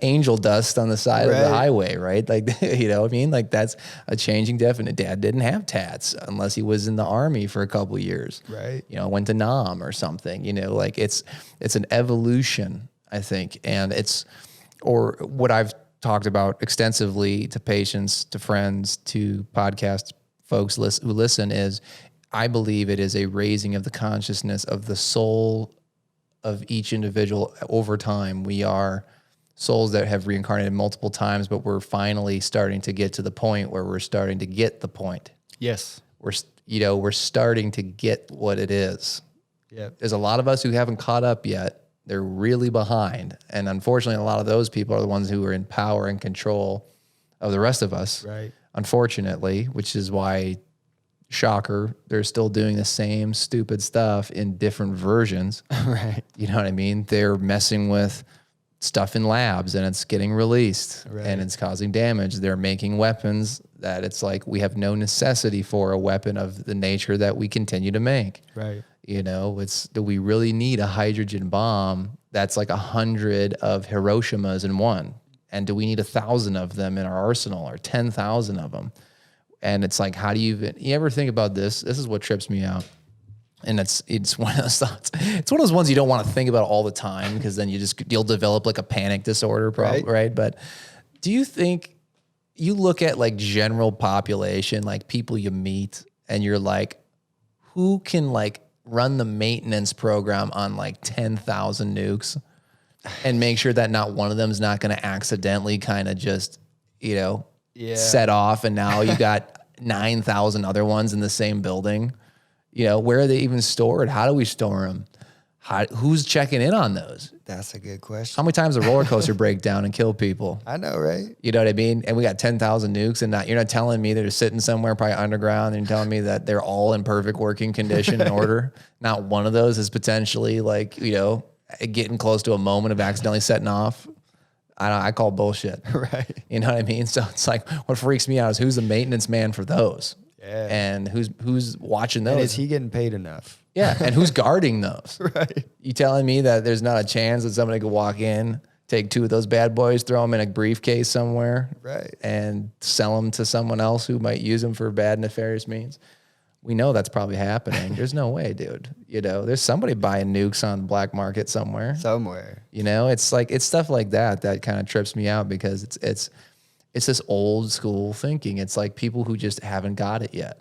angel dust on the side of the highway, right? Like, what I mean? Like that's a changing definite. Dad didn't have tats unless he was in the army for a couple of years. Right. Went to Nam or something, like it's an evolution, I think. And or what I've talked about extensively to patients, to friends, to podcast folks who listen is, I believe it is a raising of the consciousness of the soul of each individual over time. We are souls that have reincarnated multiple times, but we're finally starting to get to the point where we're starting to get the point. Yes. We're starting to get what it is. Yep. There's a lot of us who haven't caught up yet. They're really behind. And unfortunately, a lot of those people are the ones who are in power and control of the rest of us. Right. Unfortunately, which is why, shocker, they're still doing the same stupid stuff in different versions. Right. You know what I mean? They're messing with stuff in labs and it's getting released Right. and it's causing damage. They're making weapons that it's like we have no necessity for a weapon of the nature that we continue to make. Right. You know, do we really need a hydrogen bomb that's like 100 of Hiroshimas in one? And do we need 1,000 of them in our arsenal or 10,000 of them? And it's like, how do you ever think about this? This is what trips me out. And it's one of those thoughts. It's one of those ones you don't want to think about all the time because then you'll develop like a panic disorder, probably, right? But do you think you look at like general population, like people you meet, and you're like, who can like run the maintenance program on like 10,000 nukes and make sure that not one of them is not going to accidentally kind of just, set off, and now you got 9,000 other ones in the same building? Where are they even stored? How do we store them? Who's checking in on those? That's a good question. How many times a roller coaster break down and kill people? I know, right? You know what I mean? And we got 10,000 nukes, and you're not telling me they're sitting somewhere probably underground, and you're telling me that they're all in perfect working condition and order. Not one of those is potentially like, getting close to a moment of accidentally setting off. I call bullshit. Right. You know what I mean? So it's like, what freaks me out is who's the maintenance man for those? Yeah. And who's watching those? And is he getting paid enough? Yeah. And who's guarding those? Right. You telling me that there's not a chance that somebody could walk in, take 2 of those bad boys, throw them in a briefcase somewhere, right, and sell them to someone else who might use them for bad, nefarious means? We know that's probably happening. There's no way, dude. There's somebody buying nukes on the black market somewhere. It's like, it's stuff like that kind of trips me out because it's this old school thinking. It's like people who just haven't got it yet.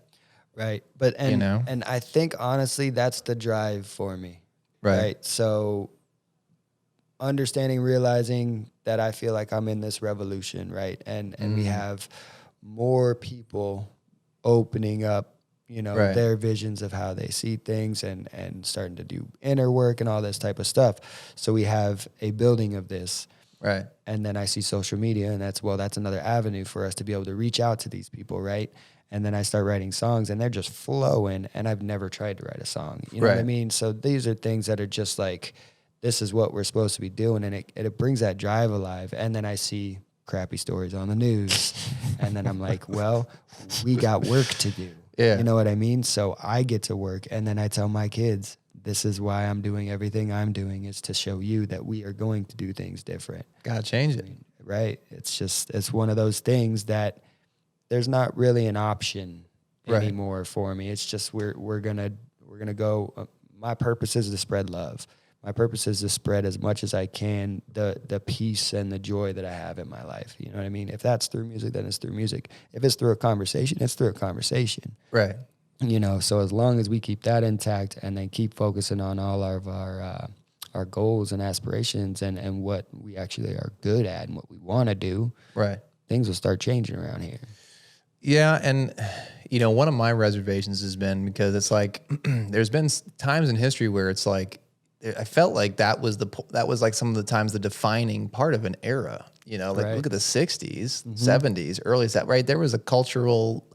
Right. But, and I think honestly, that's the drive for me. Right. So understanding, realizing that I feel like I'm in this revolution, right? And we have more people opening up, their visions of how they see things and starting to do inner work and all this type of stuff. So we have a building of this. Right. And then I see social media, and that's another avenue for us to be able to reach out to these people, right? And then I start writing songs, and they're just flowing, and I've never tried to write a song. You know what I mean? So these are things that are just like, this is what we're supposed to be doing, and it brings that drive alive. And then I see crappy stories on the news, and then I'm like, well, we got work to do. Yeah. You know what I mean? So I get to work, and then I tell my kids, this is why I'm doing everything I'm doing, is to show you that we are going to do things different. Gotta change it. Right. It's one of those things that there's not really an option anymore for me. It's just we're gonna go. My purpose is to spread love. My purpose is to spread as much as I can the peace and the joy that I have in my life. You know what I mean? If that's through music, then it's through music. If it's through a conversation, it's through a conversation. Right. So as long as we keep that intact and then keep focusing on all of our goals and aspirations and what we actually are good at and what we want to do, right, things will start changing around here. Yeah, and one of my reservations has been because it's like there's been times in history where it's like I felt like that was like some of the times the defining part of an era. Look at the 60s, 70s, early stuff, right? There was a cultural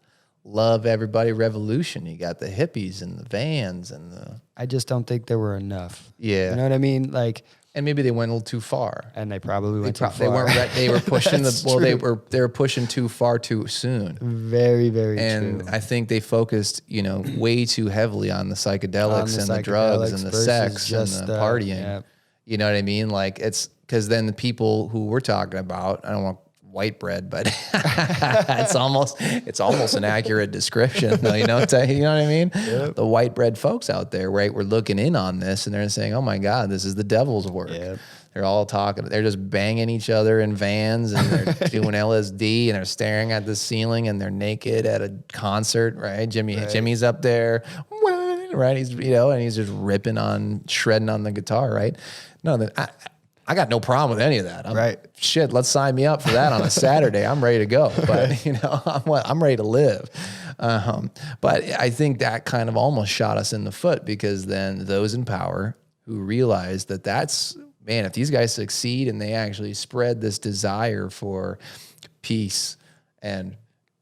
love everybody revolution. You got the hippies and the vans and the... I just don't think there were enough. Yeah. You know what I mean? Like... And maybe they went a little too far. And they probably went too far. They weren't. They were pushing they were pushing too far too soon. Very, very true. And I think they focused, way too heavily on the psychedelics and the drugs and the sex and the partying. Yeah. You know what I mean? Like it's because then the people who we're talking about, I don't want white bread, but it's almost an accurate description. You know what I mean? Yep. The white bread folks out there, right? We're looking in on this and they're saying, "Oh my God, this is the devil's work." Yep. They're all talking. They're just banging each other in vans and they're doing LSD and they're staring at the ceiling and they're naked at a concert, right? Jimmy's up there, right? He's and he's just shredding on the guitar, right? No, I got no problem with any of that. Right. Shit, let's sign me up for that on a Saturday. I'm ready to go. But, I'm ready to live. But I think that kind of almost shot us in the foot because then those in power who realized that's, man, if these guys succeed and they actually spread this desire for peace and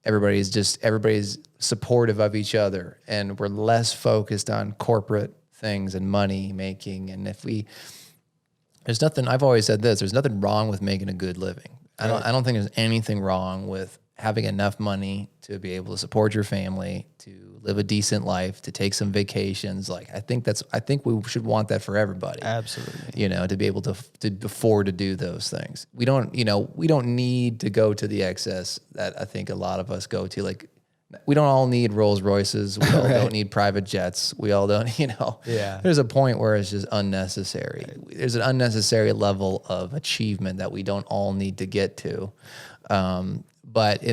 everybody's supportive of each other and we're less focused on corporate things and money making. And if we... there's nothing, I've always said this, there's nothing wrong with making a good living. I don't think there's anything wrong with having enough money to be able to support your family, to live a decent life, to take some vacations. Like, I think we should want that for everybody. Absolutely. You know, to be able to afford to do those things. We don't need to go to the excess that I think a lot of us go to. Like, we don't all need Rolls Royces. We all don't need private jets. We all don't, Yeah. There's a point where it's just unnecessary. Right. There's an unnecessary level of achievement that we don't all need to get to. And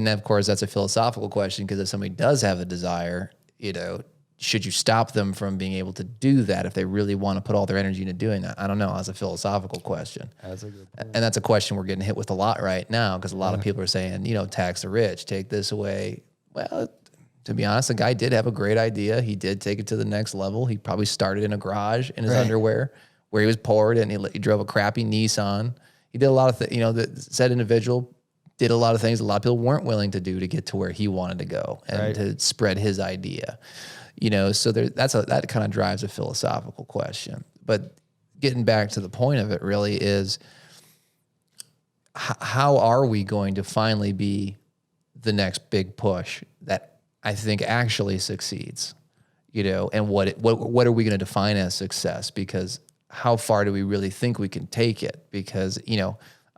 of course, that's a philosophical question, because if somebody does have a desire, should you stop them from being able to do that if they really want to put all their energy into doing that? I don't know. That's a philosophical question. That's a good point. And that's a question we're getting hit with a lot right now, because a lot of people are saying, tax the rich, take this away. Well, to be honest, the guy did have a great idea. He did take it to the next level. He probably started in a garage in his underwear where he was poor, and he drove a crappy Nissan. He did a lot of things, the said individual did a lot of things a lot of people weren't willing to do to get to where he wanted to go and to spread his idea. So that kind of drives a philosophical question. But getting back to the point of it really is, how are we going to finally be the next big push that I think actually succeeds, and what are we going to define as success? Because how far do we really think we can take it? Because,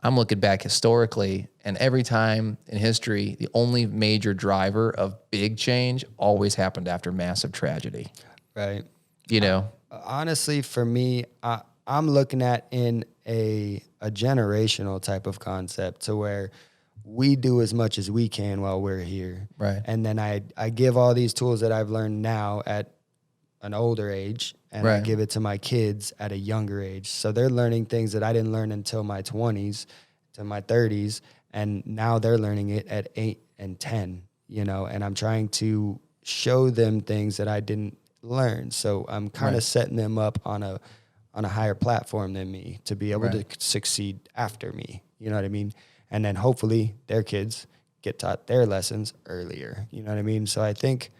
I'm looking back historically, and every time in history, the only major driver of big change always happened after massive tragedy. Right. Honestly, for me, I'm looking at in a generational type of concept, to where we do as much as we can while we're here. Right. And then I give all these tools that I've learned now at an older age, and I give it to my kids at a younger age. So they're learning things that I didn't learn until my 20s to my 30s. And now they're learning it at 8 and 10, and I'm trying to show them things that I didn't learn. So I'm kind of setting them up on a higher platform than me to be able to succeed after me. You know what I mean? And then hopefully their kids get taught their lessons earlier. You know what I mean? So I think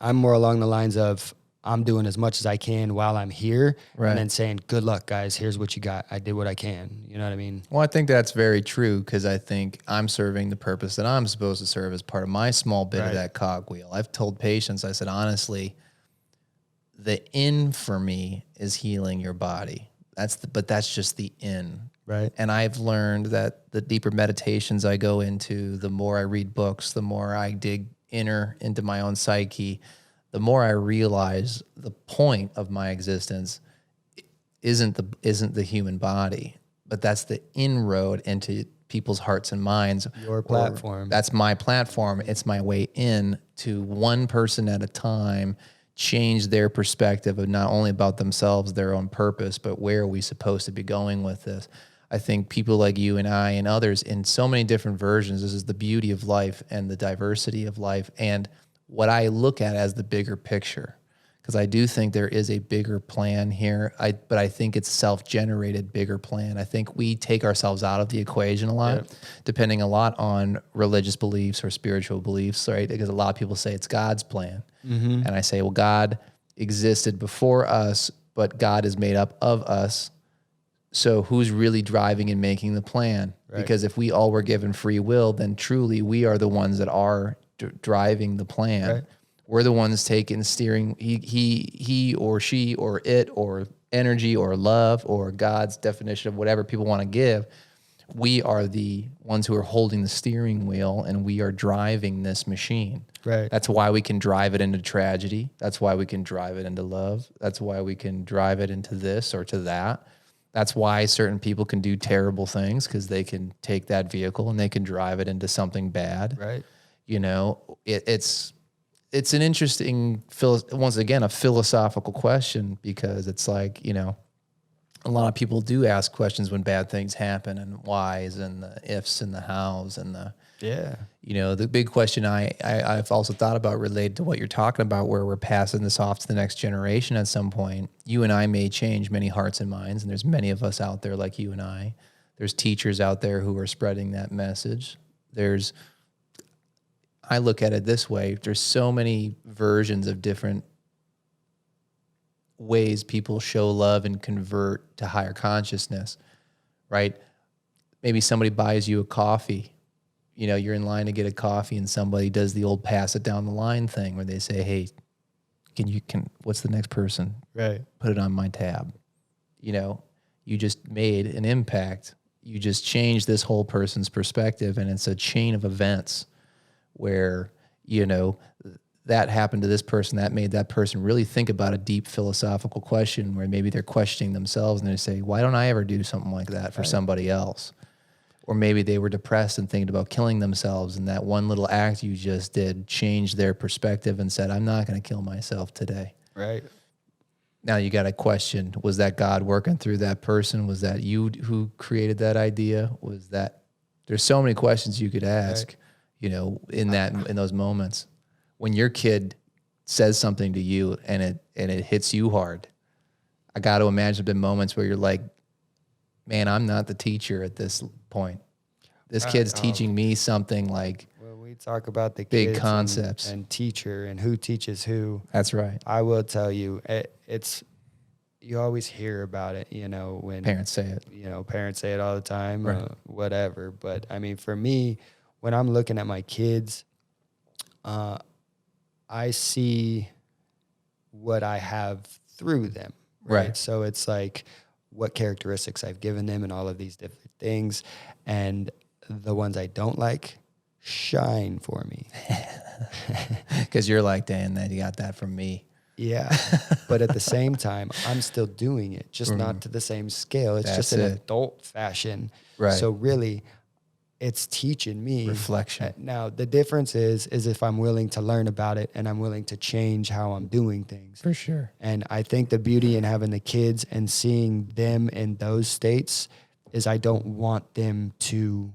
I'm more along the lines of, I'm doing as much as I can while I'm here, and then saying, good luck, guys. Here's what you got. I did what I can. You know what I mean? Well, I think that's very true, because I think I'm serving the purpose that I'm supposed to serve as part of my small bit of that cogwheel. I've told patients, I said, honestly, the in for me is healing your body. But that's just the in. Right. And I've learned that the deeper meditations I go into, the more I read books, the more I dig into my own psyche, the more I realize the point of my existence isn't the human body, but that's the inroad into people's hearts and minds. Your platform. That's my platform. It's my way in to one person at a time, change their perspective of not only about themselves, their own purpose, but where are we supposed to be going with this? I think people like you and I and others in so many different versions, this is the beauty of life and the diversity of life, and what I look at as the bigger picture, because I do think there is a bigger plan here. But I think it's self-generated bigger plan. I think we take ourselves out of the equation a lot, depending a lot on religious beliefs or spiritual beliefs, right? Because a lot of people say it's God's plan. And I say, well, God existed before us, but God is made up of us. So who's really driving and making the plan? Because if we all were given free will, then truly we are the ones that are driving the plan. We're the ones taking steering. He or she or it or energy or love or God's definition of whatever people want to give. We are the ones who are holding the steering wheel, and we are driving this machine. That's why we can drive it into tragedy. That's why we can drive it into love. That's why we can drive it into this or to that. That's why certain people can do terrible things, because they can take that vehicle and they can drive it into something bad. It's an interesting, once again, a philosophical question, because it's like, a lot of people do ask questions when bad things happen, and whys and the ifs and the hows and the, the big question I've also thought about related to what you're talking about, where we're passing this off to the next generation at some point. You and I may change many hearts and minds, and there's many of us out there like you and I. There's teachers out there who are spreading that message. I look at it this way. There's so many versions of different ways people show love and convert to higher consciousness, right? Maybe somebody buys you a coffee. You know, you're in line to get a coffee and somebody does the old pass it down the line thing where they say, hey, what's the next person? Right. Put it on my tab. You know, you just made an impact. You just changed this whole person's perspective, and it's a chain of events where, you know, that happened to this person, that made that person really think about a deep philosophical question where maybe they're questioning themselves and they say, why don't I ever do something like that for somebody else? Or maybe they were depressed and thinking about killing themselves, and that one little act you just did changed their perspective and said, I'm not going to kill myself today. Right. Now you got to question, was that God working through that person? Was that you who created that idea? Was that, there's so many questions you could ask, right. you know, in those moments. When your kid says something to you and it hits you hard, I got to imagine the moments where you're like, man, I'm not the teacher at this point. This kid's teaching me something like, when we talk about the big kids concepts and teacher and who teaches who. That's right. I will tell you, it's, you always hear about it, you know, when Parents say it. You know, parents say it all the time, Right. whatever. But I mean, for me, when I'm looking at my kids, I see what I have through them. Right. So it's like what characteristics I've given them and all of these different things. And the ones I don't like shine for me. Because you're like, Dan, you got that from me. Yeah. But at the same time, I'm still doing it, just not to the same scale. It's just an adult fashion. Right. So really, it's teaching me reflection. Now, the difference is if I'm willing to learn about it and I'm willing to change how I'm doing things. For sure. And I think the beauty in having the kids and seeing them in those states is I don't want them to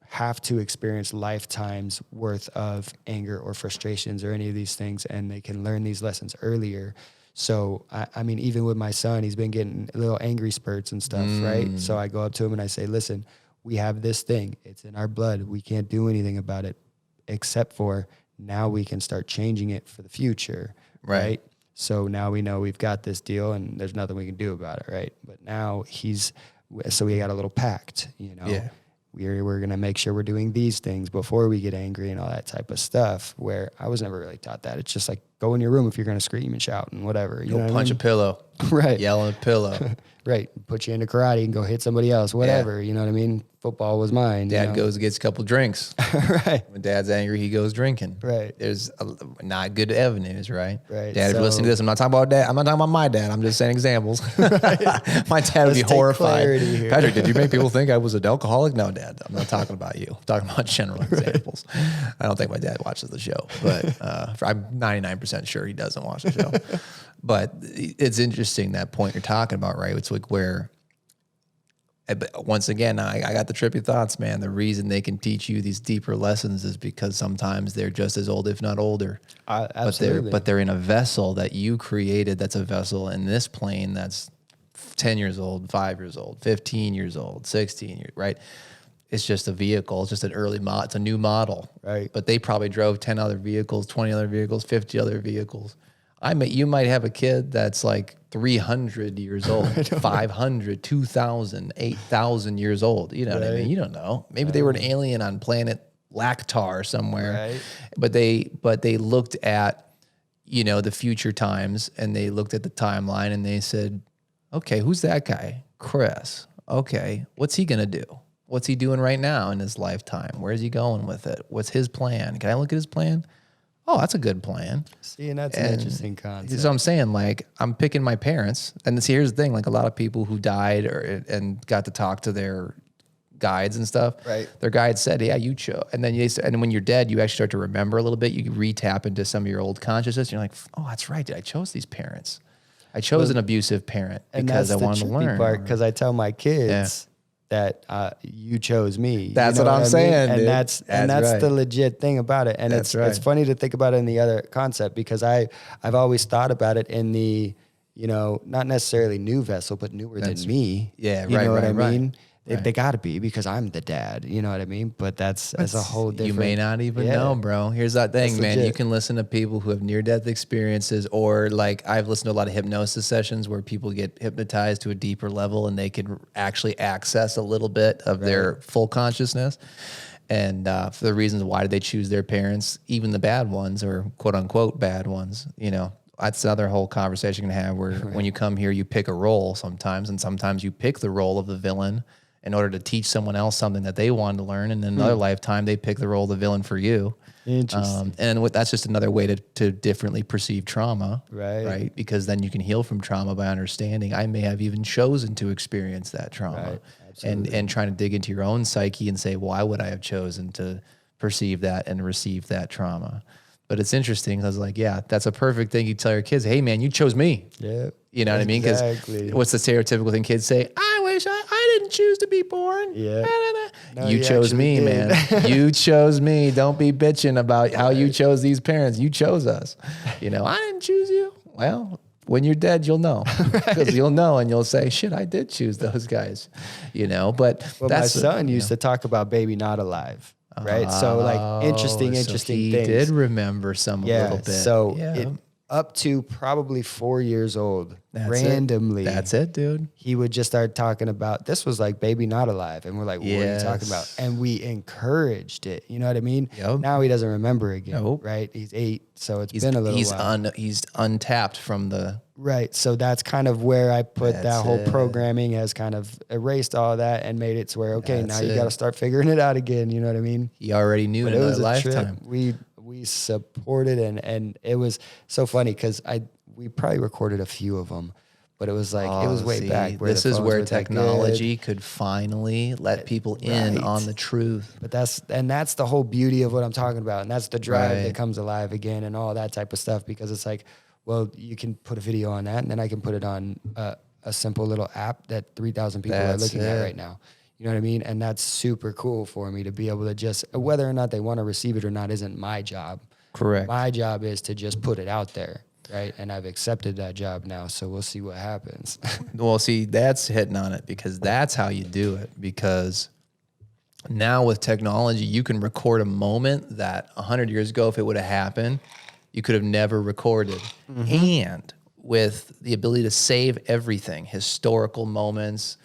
have to experience lifetimes worth of anger or frustrations or any of these things, and they can learn these lessons earlier. So, I mean, even with my son, he's been getting little angry spurts and stuff, right? So I go up to him and I say, listen, we have this thing. It's in our blood. We can't do anything about it except for now we can start changing it for the future, right? So now we know we've got this deal and there's nothing we can do about it, right? But now so we got a little pact, you know? Yeah. We're going to make sure we're doing these things before we get angry and all that type of stuff, where I was never really taught that. It's just like, go in your room if you're going to scream and shout and whatever. You know punch a pillow. Right. Yell on a pillow. Right. Put you into karate and go hit somebody else, whatever. Yeah. You know what I mean? Football was mine. Dad goes and gets a couple drinks. Right. When Dad's angry, he goes drinking. Right. There's not good avenues, right? Right. Dad, if you're listening to this, I'm not talking about Dad. I'm not talking about my dad. I'm just saying examples. My dad would be horrified. Patrick, did you make people think I was an alcoholic? No, Dad. I'm not talking about you. I'm talking about general examples. I don't think my dad watches the show, but I'm 99% sure he doesn't watch the show. But it's interesting, that point you're talking about, right? It's like where, once again, I got the trippy thoughts, man. The reason they can teach you these deeper lessons is because sometimes they're just as old, if not older. Absolutely. But they're in a vessel that you created. That's a vessel in this plane that's 10 years old, 5 years old, 15 years old, 16 years, right? It's just a vehicle. It's just an early model. It's a new model. Right. But they probably drove 10 other vehicles, 20 other vehicles, 50 other vehicles. You might have a kid that's like 300 years old, 500, 2,000, 8,000 years old. You know what I mean? You don't know. Maybe they were an alien on planet Lactar somewhere. Right. But they looked at, you know, the future times, and they looked at the timeline and they said, okay, who's that guy? Chris. Okay, what's he going to do? What's he doing right now in his lifetime? Where's he going with it? What's his plan? Can I look at his plan? Oh, that's a good plan. See, and that's an interesting concept. So I'm saying, like, I'm picking my parents, and here's the thing: like, a lot of people who died and got to talk to their guides and stuff. Right. Their guides said, "Yeah, you chose." And then when you're dead, you actually start to remember a little bit. You re-tap into some of your old consciousness. And you're like, "Oh, that's right. I chose these parents. I chose an abusive parent because I wanted to learn." Because I tell my kids that you chose me. That's what I'm saying, and dude. that's right. the legit thing about it. And it's funny to think about it in the other concept, because I've always thought about it in the, you know, not necessarily new vessel, but newer than me. Yeah, you know what I mean? They got to be, because I'm the dad. You know what I mean? But that's a whole different. You may not even know, bro. Here's that thing, man. legit. You can listen to people who have near-death experiences, or like I've listened to a lot of hypnosis sessions where people get hypnotized to a deeper level and they can actually access a little bit of their full consciousness. And for the reasons why did they choose their parents, even the bad ones or quote unquote bad ones, you know. That's another whole conversation you can have where when you come here, you pick a role sometimes, and sometimes you pick the role of the villain in order to teach someone else something that they wanted to learn. And in another lifetime, they pick the role of the villain for you. Interesting. That's just another way to differently perceive trauma. Right. Because then you can heal from trauma by understanding I may have even chosen to experience that trauma. And trying to dig into your own psyche and say, why would I have chosen to perceive that and receive that trauma? But it's interesting because, like, yeah, that's a perfect thing you tell your kids. Hey, man, you chose me. Yeah. You know what I mean? Because what's the stereotypical thing kids say? I wish I didn't choose to be born. Yeah. No, you chose me, man. You chose me. Don't be bitching about how you chose these parents. You chose us. You know, I didn't choose you. Well, when you're dead, you'll know. Because you'll know and you'll say, shit, I did choose those guys. You know, but that's my son used to talk about baby not alive. Right. So like interesting things. He did remember some a little bit. So up to probably 4 years old, randomly. That's it, dude. He would just start talking about, this was like baby not alive. And we're like, what are you talking about? And we encouraged it. You know what I mean? Yep. Now he doesn't remember again. Right. He's 8. So it's been a little while. He's untapped from the. Right. So that's kind of where I put that whole programming, has kind of erased all that and made it to where, okay, now you got to start figuring it out again. You know what I mean? He already knew in another lifetime. We supported, and it was so funny because we probably recorded a few of them, but it was like, it was way back. This is where technology could finally let people in on the truth. But that's the whole beauty of what I'm talking about. And that's the drive that comes alive again and all that type of stuff, because it's like, well, you can put a video on that, and then I can put it on a simple little app that 3,000 people are looking at right now. You know what I mean? And that's super cool for me to be able to just, whether or not they want to receive it or not isn't my job. Correct. My job is to just put it out there, right? And I've accepted that job now, so we'll see what happens. Well, see, that's hitting on it, because that's how you do it. Because now with technology, you can record a moment that 100 years ago, if it would have happened, you could have never recorded. And with the ability to save everything, historical moments,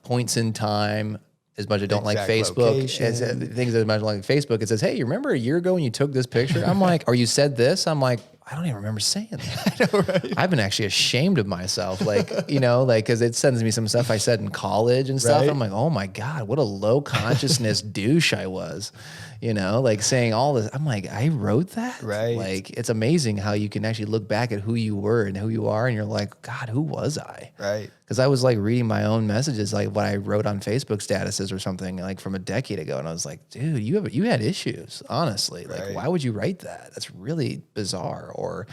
points in time, as much as I don't like Facebook, things as much as I like Facebook, it says, hey, you remember a year ago when you took this picture? I'm like, or you said this? I'm like, I don't even remember saying that. I know, right? I've been actually ashamed of myself. Like, you know, like, cause it sends me some stuff I said in college and stuff. I'm like, oh my God, what a low consciousness douche I was, you know, like saying all this. I'm like, I wrote that. Right. Like, it's amazing how you can actually look back at who you were and who you are. And you're like, God, who was I? Right. Cause I was like reading my own messages, like what I wrote on Facebook statuses or something like from a decade ago. And I was like, dude, you had issues, honestly. Like, why would you write that? That's really bizarre, or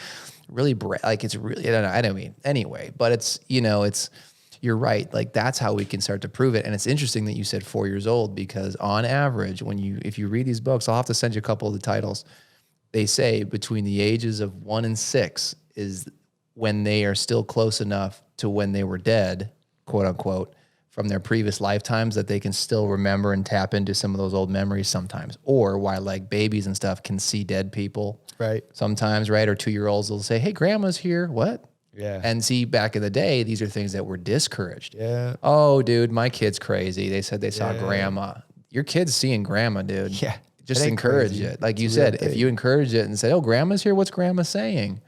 really like, it's really, I don't mean anyway, but it's, you know, you're right. Like, that's how we can start to prove it. And it's interesting that you said 4 years old, because on average, if you read these books, I'll have to send you a couple of the titles. They say between the ages of 1 and 6 is when they are still close enough to when they were dead, quote unquote, from their previous lifetimes, that they can still remember and tap into some of those old memories sometimes. Or why, like, babies and stuff can see dead people sometimes, right? Or 2-year-olds will say, hey, grandma's here. What? Yeah. And see, back in the day, these are things that were discouraged. Yeah. Oh, dude, my kid's crazy. They said they saw grandma. Your kid's seeing grandma, dude. Yeah. Just encourage it. Like you said, if you encourage it and say, oh, grandma's here, what's grandma saying?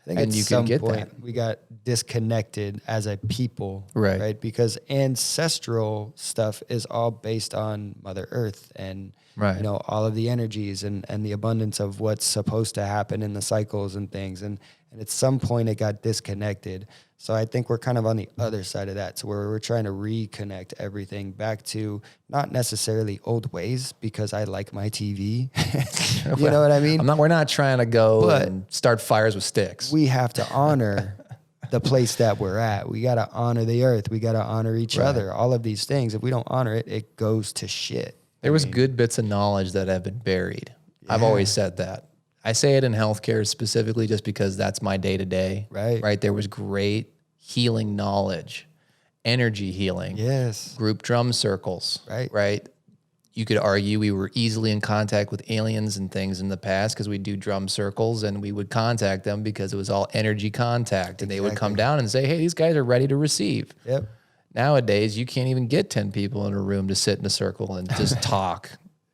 I think at some point we got disconnected as a people, right? Because ancestral stuff is all based on Mother Earth and you know, all of the energies and the abundance of what's supposed to happen in the cycles and things. And at some point it got disconnected. So I think we're kind of on the other side of that, so where we're trying to reconnect everything back to not necessarily old ways, because I like my TV. You know what I mean? We're not trying to go and start fires with sticks. We have to honor the place that we're at. We got to honor the earth. We got to honor each other. All of these things. If we don't honor it, it goes to shit. There was good bits of knowledge that have been buried. Yeah. I've always said that. I say it in healthcare specifically just because that's my day-to-day. Right. There was great healing knowledge. energy healing, Yes. group drum circles, Right. right? You could argue we were easily in contact with aliens and things in the past because we do drum circles and we would contact them because it was all energy contact, and they would come down and say, hey, these guys are ready to receive. Yep. Nowadays, you can't even get 10 people in a room to sit in a circle and just talk,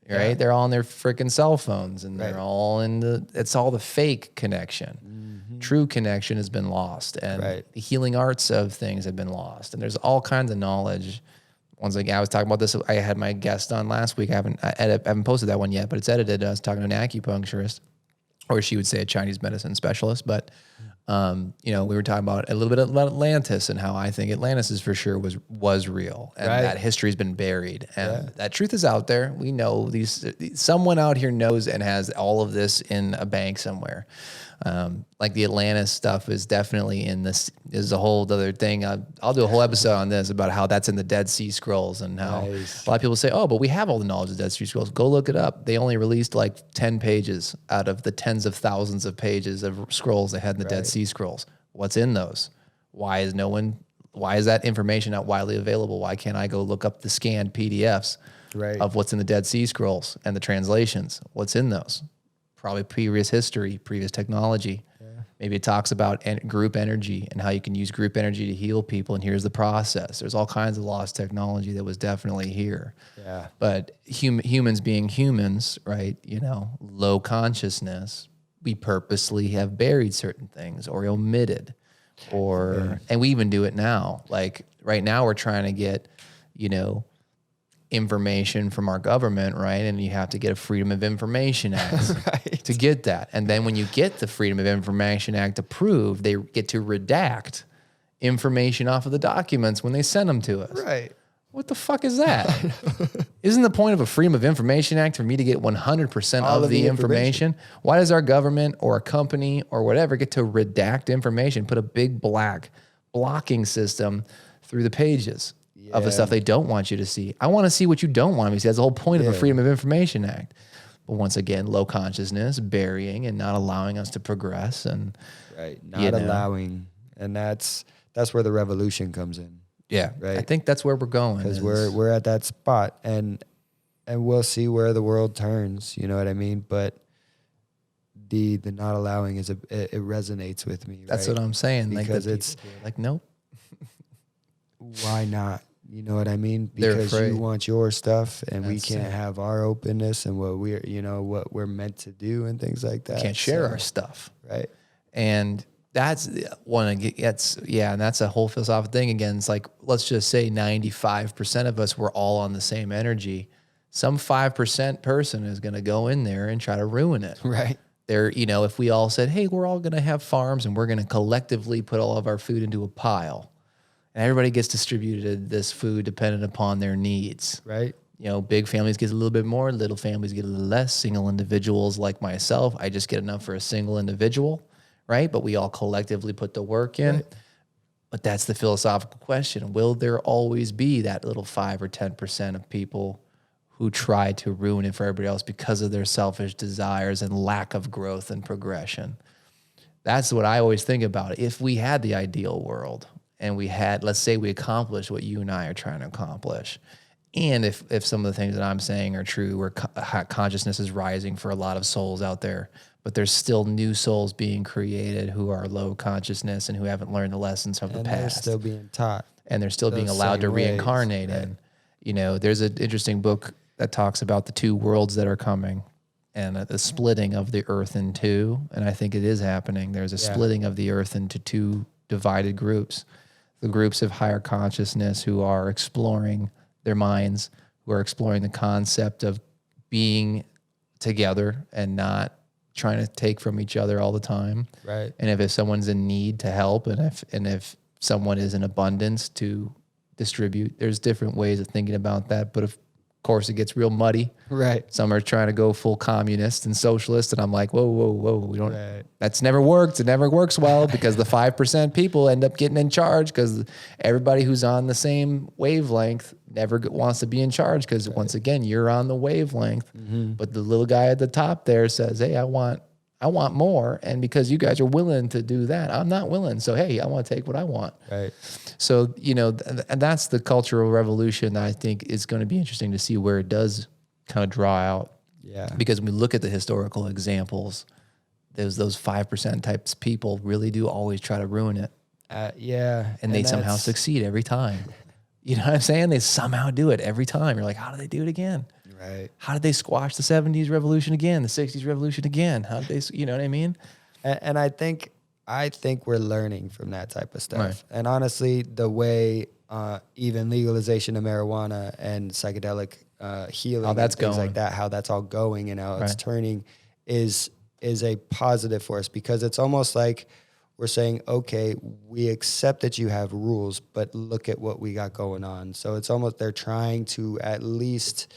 right? Yeah. They're all on their freaking cell phones, and they're all it's all the fake connection. True connection has been lost, and the healing arts of things have been lost. And there's all kinds of knowledge. Once again, I was talking about this. I had my guest on last week. I haven't posted that one yet, but it's edited. I was talking to an acupuncturist, or she would say a Chinese medicine specialist. But, we were talking about a little bit about Atlantis and how I think Atlantis is for sure was real, and that history has been buried, and that truth is out there. We know someone out here knows and has all of this in a bank somewhere. Like the Atlantis stuff is definitely in this, is a whole other thing. I'll do a whole episode on this about how that's in the Dead Sea Scrolls, and how a lot of people say, oh, but we have all the knowledge of the Dead Sea Scrolls. Go look it up. They only released like 10 pages out of the tens of thousands of pages of scrolls they had in the Dead Sea Scrolls. What's in those? Why is that information not widely available? Why can't I go look up the scanned PDFs of what's in the Dead Sea Scrolls and the translations? What's in those? Probably previous history, previous technology. Maybe it talks about group energy and how you can use group energy to heal people. And here's the process. There's all kinds of lost technology that was definitely here. Yeah. But humans being humans, right? Low consciousness, we purposely have buried certain things or omitted, and we even do it now. Like right now we're trying to get, information from our government, right? And you have to get a Freedom of Information Act to get that. And then when you get the Freedom of Information Act approved, they get to redact information off of the documents when they send them to us. Right. What the fuck is that? Isn't the point of a Freedom of Information Act for me to get 100% of the information? Why does our government or a company or whatever get to redact information, put a big black blocking system through the pages of the stuff they don't want you to see? I want to see what you don't want me to see. That's the whole point of a Freedom of Information Act. But once again, low consciousness, burying and not allowing us to progress, and not allowing, and that's where the revolution comes in. Yeah, right. I think that's where we're going, because we're at that spot, and we'll see where the world turns. You know what I mean? But the not allowing it resonates with me. That's what I'm saying. Because it's like, nope. Why not? You know what I mean? Because you want your stuff, and we can't have our openness and what we're meant to do and things like that. We can't share our stuff, right? And that's one. And that's a whole philosophical thing. Again, it's like, let's just say 95% of us were all on the same energy. Some 5% person is going to go in there and try to ruin it, right? If we all said, hey, we're all going to have farms and we're going to collectively put all of our food into a pile, and everybody gets distributed this food dependent upon their needs. Right. Big families get a little bit more, little families get a little less. Single individuals like myself, I just get enough for a single individual, right? But we all collectively put the work in. Right. But that's the philosophical question. Will there always be that little 5 or 10% of people who try to ruin it for everybody else because of their selfish desires and lack of growth and progression? That's what I always think about. If we had the ideal world, and let's say we accomplished what you and I are trying to accomplish, and if some of the things that I'm saying are true, where consciousness is rising for a lot of souls out there, but there's still new souls being created who are low consciousness and who haven't learned the lessons from the past. They're still being taught. And they're still being allowed to reincarnate. Right. And, there's an interesting book that talks about the two worlds that are coming and the splitting of the earth in two. And I think it is happening. There's a splitting of the earth into two divided groups. The groups of higher consciousness who are exploring their minds, who are exploring the concept of being together and not trying to take from each other all the time. Right. And if someone's in need, to help, and if someone is in abundance, to distribute. There's different ways of thinking about that, but of course it gets real muddy. Right. Some are trying to go full communist and socialist, and I'm like, whoa, we don't. Right. That's never worked. It never works well because the 5% people end up getting in charge because everybody who's on the same wavelength never wants to be in charge because once again, you're on the wavelength. Mm-hmm. But the little guy at the top there says, hey, I want I want more. And because you guys are willing to do that, I'm not willing. So, hey, I want to take what I want. Right. So, and that's the cultural revolution that I think is going to be interesting to see where it does kind of draw out. Yeah. Because when we look at the historical examples, those 5% types of people really do always try to ruin it. Yeah. And they somehow succeed every time. You know what I'm saying? They somehow do it every time. You're like, how do they do it again? Right. How did they squash the 70s revolution again, the 60s revolution again? How did they, you know what I mean? And I think we're learning from that type of stuff. Right. And honestly, the way even legalization of marijuana and psychedelic healing, How that's and things going. like that, how that's all going and how it's turning is a positive force, because it's almost like we're saying, okay, we accept that you have rules, but look at what we got going on. So it's almost they're trying to at least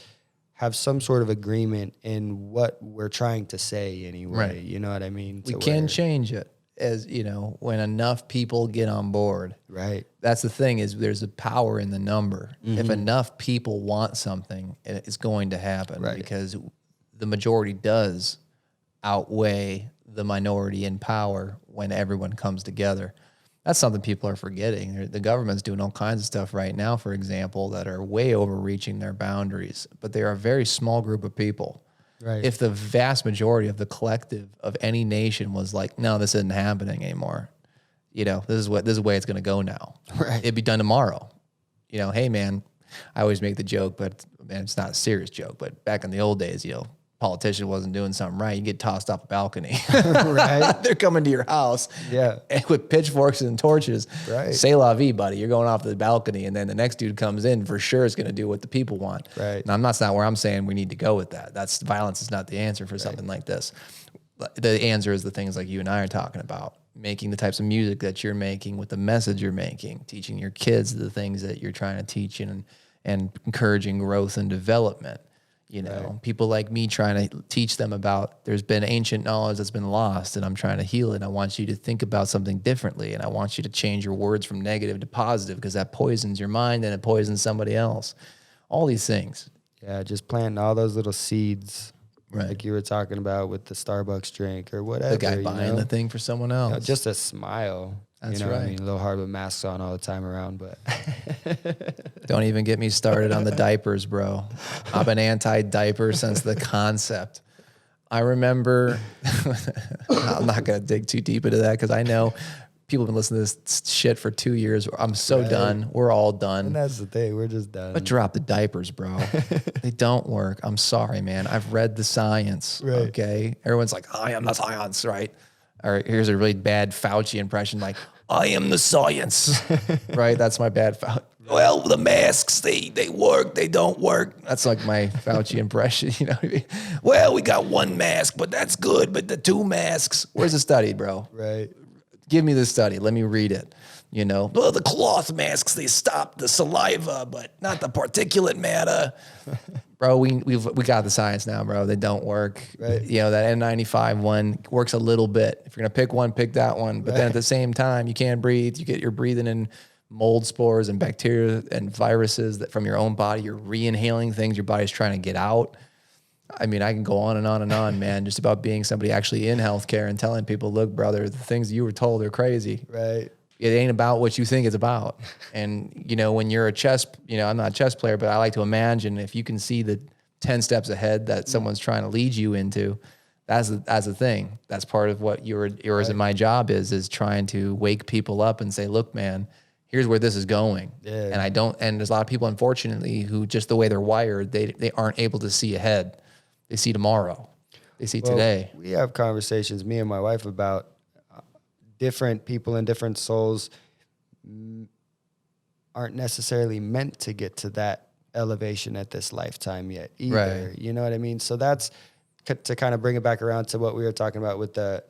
have some sort of agreement in what we're trying to say anyway. Right. You know what I mean? We can change it as, when enough people get on board. Right. That's the thing, is there's a power in the number. Mm-hmm. If enough people want something, it's going to happen, Right. because the majority does outweigh the minority in power when everyone comes together. That's something people are forgetting. The government's doing all kinds of stuff right now, for example, that are way overreaching their boundaries, but they are a very small group of people. Right. If the vast majority of the collective of any nation was like, no, this isn't happening anymore, this is the way it's going to go now. Right. It'd be done tomorrow. Hey man, I always make the joke, but man, it's not a serious joke, but back in the old days, politician wasn't doing something right, you get tossed off a balcony. Right. They're coming to your house, Yeah. and with pitchforks and torches. Right. C'est la vie, buddy. You're going off the balcony, and then the next dude comes in, for sure is going to do what the people want. Right. Now, that's not where I'm saying we need to go with that. That's violence is not the answer for something like this. The answer is the things like you and I are talking about, making the types of music that you're making with the message you're making, teaching your kids the things that you're trying to teach, and encouraging growth and development. People like me trying to teach them about, there's been ancient knowledge that's been lost, and I'm trying to heal it. I want you to think about something differently, and I want you to change your words from negative to positive, because that poisons your mind and it poisons somebody else. All these things. Yeah, just planting all those little seeds, Right. like you were talking about with the Starbucks drink or whatever. The guy buying the thing for someone else. Just a smile. That's I right. mean, a little hard with masks on all the time around, but Don't even get me started on the diapers, bro. I've been anti-diaper since the concept. I remember, I'm not going to dig too deep into that, because I know people have been listening to this shit for 2 years. I'm so done. We're all done. and that's the thing. We're just done. But drop the diapers, bro. They don't work. I'm sorry, man. I've read the science. Right. Okay. Everyone's like, I am the science, right? Or here's a really bad Fauci impression, like, I am the science. Right? That's my bad well, the masks, they work, they don't work. That's like my Fauci impression, you know what I mean? Well, we got one mask, but that's good. But the two masks, where's the study, bro? Right. Give me the study. Let me read it. Well, the cloth masks, they stop the saliva, but not the particulate matter. Bro, we got the science now, bro. They don't work. Right. That N95 one works a little bit. If you're going to pick one, pick that one. But then at the same time, you can't breathe. You're breathing in mold spores and bacteria and viruses that from your own body. You're re-inhaling things your body's trying to get out. I mean, I can go on and on and on, man, just about being somebody actually in healthcare and telling people, look, brother, the things you were told are crazy. Right. It ain't about what you think it's about. And, when you're a chess, I'm not a chess player, but I like to imagine if you can see the 10 steps ahead that someone's trying to lead you into, that's the thing. That's part of what yours and my job is trying to wake people up and say, look, man, here's where this is going. Yeah. And there's a lot of people, unfortunately, who just the way they're wired, they aren't able to see ahead. They see tomorrow. They see today. We have conversations, me and my wife, about different people and different souls aren't necessarily meant to get to that elevation at this lifetime yet either. Right. You know what I mean? So that's to kind of bring it back around to what we were talking about with the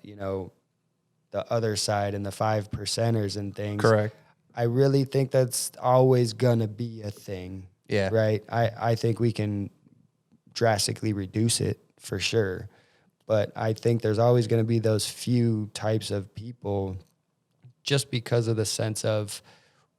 other side and the 5%ers and things. Correct. I really think that's always going to be a thing. Yeah. Right. I think we can drastically reduce it for sure. But I think there's always going to be those few types of people just because of the sense of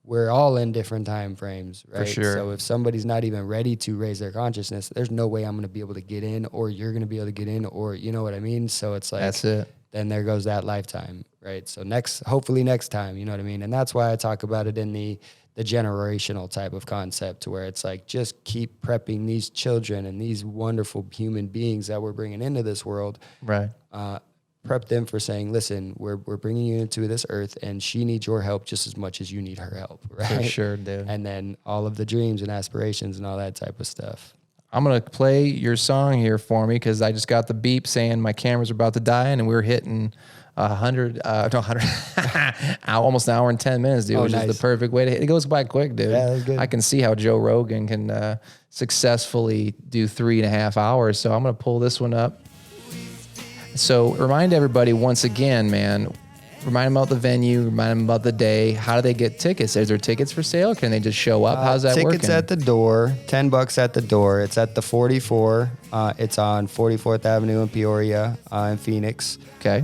we're all in different time frames, right? sure. So if somebody's not even ready to raise their consciousness, there's no way I'm going to be able to get in, or you're going to be able to get in, or you know what I mean? So it's like, That's it. then there goes that lifetime, right? So hopefully next time, you know what I mean? And that's why I talk about it in the generational type of concept, where it's like, just keep prepping these children and these wonderful human beings that we're bringing into this world. Right. Prep them for saying, listen, we're bringing you into this earth, and she needs your help just as much as you need her help, right? For sure, dude. And then all of the dreams and aspirations and all that type of stuff. I'm going to play your song here for me because I just got the beep saying my cameras are about to die, and we're hitting 100, almost an hour and 10 minutes, dude, which is the perfect way to hit. It goes by quick, dude. Yeah, that's good. I can see how Joe Rogan can successfully do 3.5 hours. So I'm going to pull this one up. So remind everybody once again, man, remind them about the venue, remind them about the day. How do they get tickets? Is there tickets for sale? Can they just show up? How's that working? Tickets at the door, $10 at the door. It's at the 44. It's on 44th Avenue in Peoria, in Phoenix. Okay.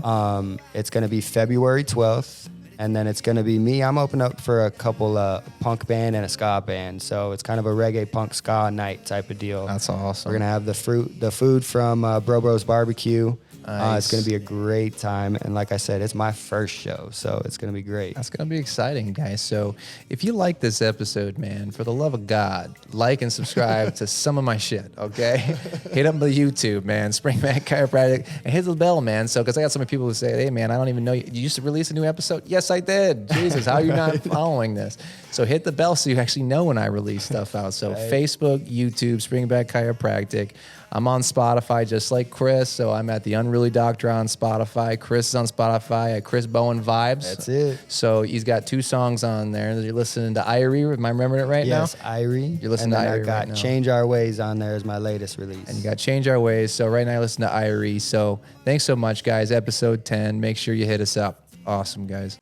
It's going to be February 12th. And then it's going to be me. I'm opening up for a couple punk band and a ska band. So it's kind of a reggae punk ska night type of deal. That's awesome. We're going to have the food from Bro Bros Barbecue. Nice. It's going to be a great time. And like I said, it's my first show, so it's going to be great. That's going to be exciting, guys. So if you like this episode, man, for the love of God, like and subscribe to some of my shit, okay? Hit up the YouTube, man, Springback Chiropractic, and hit the bell, man. So, because I got so many people who say, hey, man, I don't even know. You used to release a new episode? Yes, I did. Jesus, how are you not following this? So hit the bell so you actually know when I release stuff out. So right. Facebook, YouTube, Springback Chiropractic. I'm on Spotify just like Chris, so I'm at the Unruly Doctor on Spotify. Chris is on Spotify at Chris Bowen Vibes. That's it. So he's got 2 songs on there. You're listening to Irie. Am I remembering it right now? Yes, Irie. You're listening to Irie. I got right now. Change Our Ways on there as my latest release. And you got Change Our Ways. So right now, listen to Irie. So thanks so much, guys. Episode 10. Make sure you hit us up. Awesome, guys.